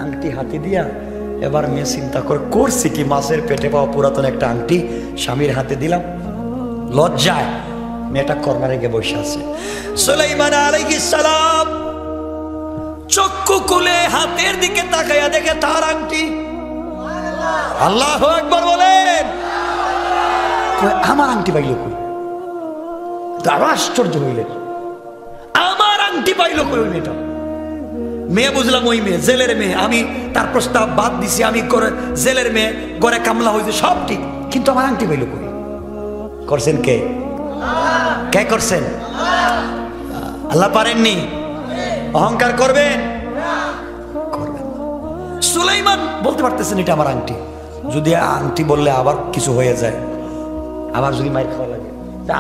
আংটি হাতে দিয়া এবার মেয়ে চিন্তা করছি কি, মাছের পেটে পাওয়া পুরাতন একটা আংটি স্বামীর হাতে দিলাম। লজ্জায় মেয়েটা কর্নারে গিয়ে বসে আছে। সুলাইমান আলাইহিস সালাম চক্ষু খুলে হাতের দিকে তাকাইয়া দেখে তার আংটি। আল্লাহু আকবার বলেন। আমার আংটি পাইল কই? আরো আশ্চর্য হইলেন। আমার আংটি পাইলো কই ওই মেয়েটা? মেয়ে বুঝলাম ওই মেয়ে, জেলের মেয়ে, আমি তার প্রস্তাব বাদ দিছি, আমি করে জেলের মেয়ে, ঘরে কামলা হয়েছে, সব ঠিক, কিন্তু আমার আংটি পাইলো কই? করছেন কে? কে করছেন? আল্লাহ পারেননি? অহংকার করবেন? করবেন। সুলাইমান বলতে পারতেছেন এটা আমার আংটি, যদি আংটি বললে আবার কিছু হয়ে যায়, আবার যদি মাইল খাওয়া লাগে,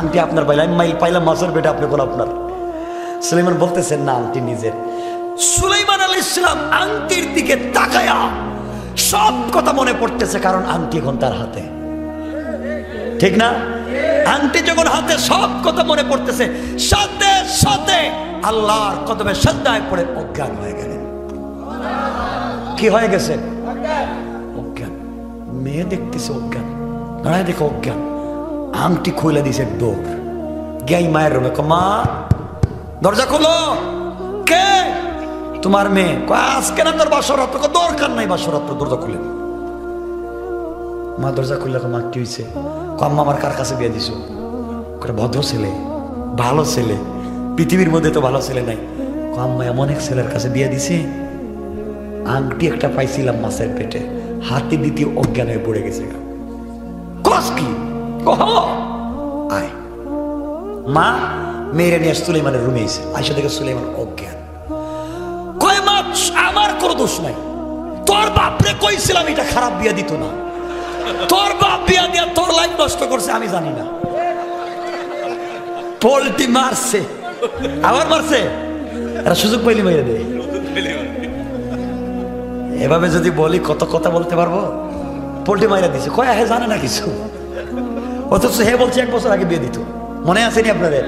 আংটি আপনার পাইলাম, আমি মাইল পাইলাম মাছের পেটে, আপনি কোন আপনার? সুলাইমান বলতেছেন না, আংটি নিজের। সুলাইমান আলাইহিস সালাম আংটির দিকে তাকায়া সব কথা মনে পড়তেছে, কারণ আংটি এখন তার হাতে, ঠিক না? আংটি যখন হাতে, সব কথা মনে পড়তেছে, সাথে সাথে আল্লাহর কদমে সাজদায় পড়ে অজ্ঞান হয়ে গেলেন। কি হয়ে গেছে? অজ্ঞান। মেয়ে দেখতেছে অজ্ঞান, দাঁড়ায় দেখো অজ্ঞান, আংটি খুলে দিছে, দৌড় গাই মায়ের রুমে, মা দরজা খোলো। কে? তোমার মেয়ে। আজকে না তোর বাসরাত্র? দরকার নাই বাসরাত্র, দরজা খুলে। মা দরজা খুললে, মা কি হয়েছে? আম্মা আমার কার কাছে বিয়ে দিছো? ভদ্র ছেলে, ভালো ছেলে, পৃথিবীর মধ্যে তো ভালো ছেলে নাই। আম্মা এমন এক ছেলের কাছে বিয়ে দিছে, আংটি একটা পাইছিলাম মাছের পেটে, হাতে দ্বিতীয় অজ্ঞান হয়ে পড়ে গেছে। কস কি? আয়। মা মেয়েরে নিয়ে সুলাইমানের রুমে এসে আয়সা থেকে সুলাইমান অজ্ঞান। কয় মা আমার কোনো দোষ নাই, তোর বাপরে কইছিলাম এটা খারাপ বিয়া দিত না, তোর বাপ বিয়া দিয়া তোর লাইফ নষ্ট করছে, আমি জানি না। পোল্টি মারছে, আবার মারছে, এরা সুযোগ পাইলি মেরে দেয়। এভাবে যদি বলি কত কথা বলতে পারবো। পোল্টি মাইরা দিছে, কয় হে জানে না কিছু, অথচ হে বলছে 1 বছর আগে বিয়ে দিত। মনে আসেনি আপনাদের?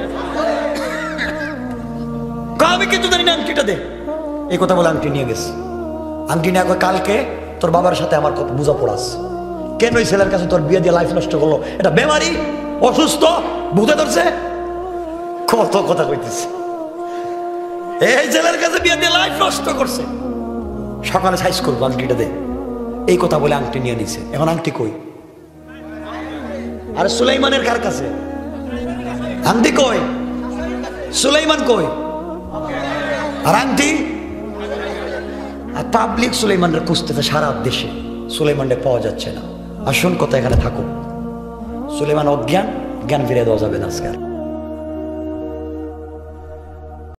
আমি কিন্তু জানি না, আংটিটা দে। এই কথা বলে আংটি নিয়ে গেছে। আংটি নিয়ে কালকে তোর বাবার সাথে আমার কত বুঝা পড়াস, কেন ওই ছেলের কাছে তোর বিয়ে দিয়ে লাইফ নষ্ট করলো, এটা বেমারি, অসুস্থ, ভূতে ধরছে, কত কথা কইতেছে। এই ছেলের কাছে বিয়ে দিয়ে লাইফ নষ্ট করছে, সকালে সাইজ করবো, আংটিটা দে। এই কথা বলে আংটি নিয়ে নিছে। এখন আংটি কই? আর সুলাইমানের কার কাছে? আংটি কই? সুলাইমান কই? আর আংটি? আর পাবলিক সুলাইমানের খুঁজতেছে সারা দেশে, সুলাইমানকে পাওয়া যাচ্ছে না। আসুন কথা এখানে থাকুক। সুলাইমান অজ্ঞান, জ্ঞান ফিরে দেওয়া যাবে না আজকাল।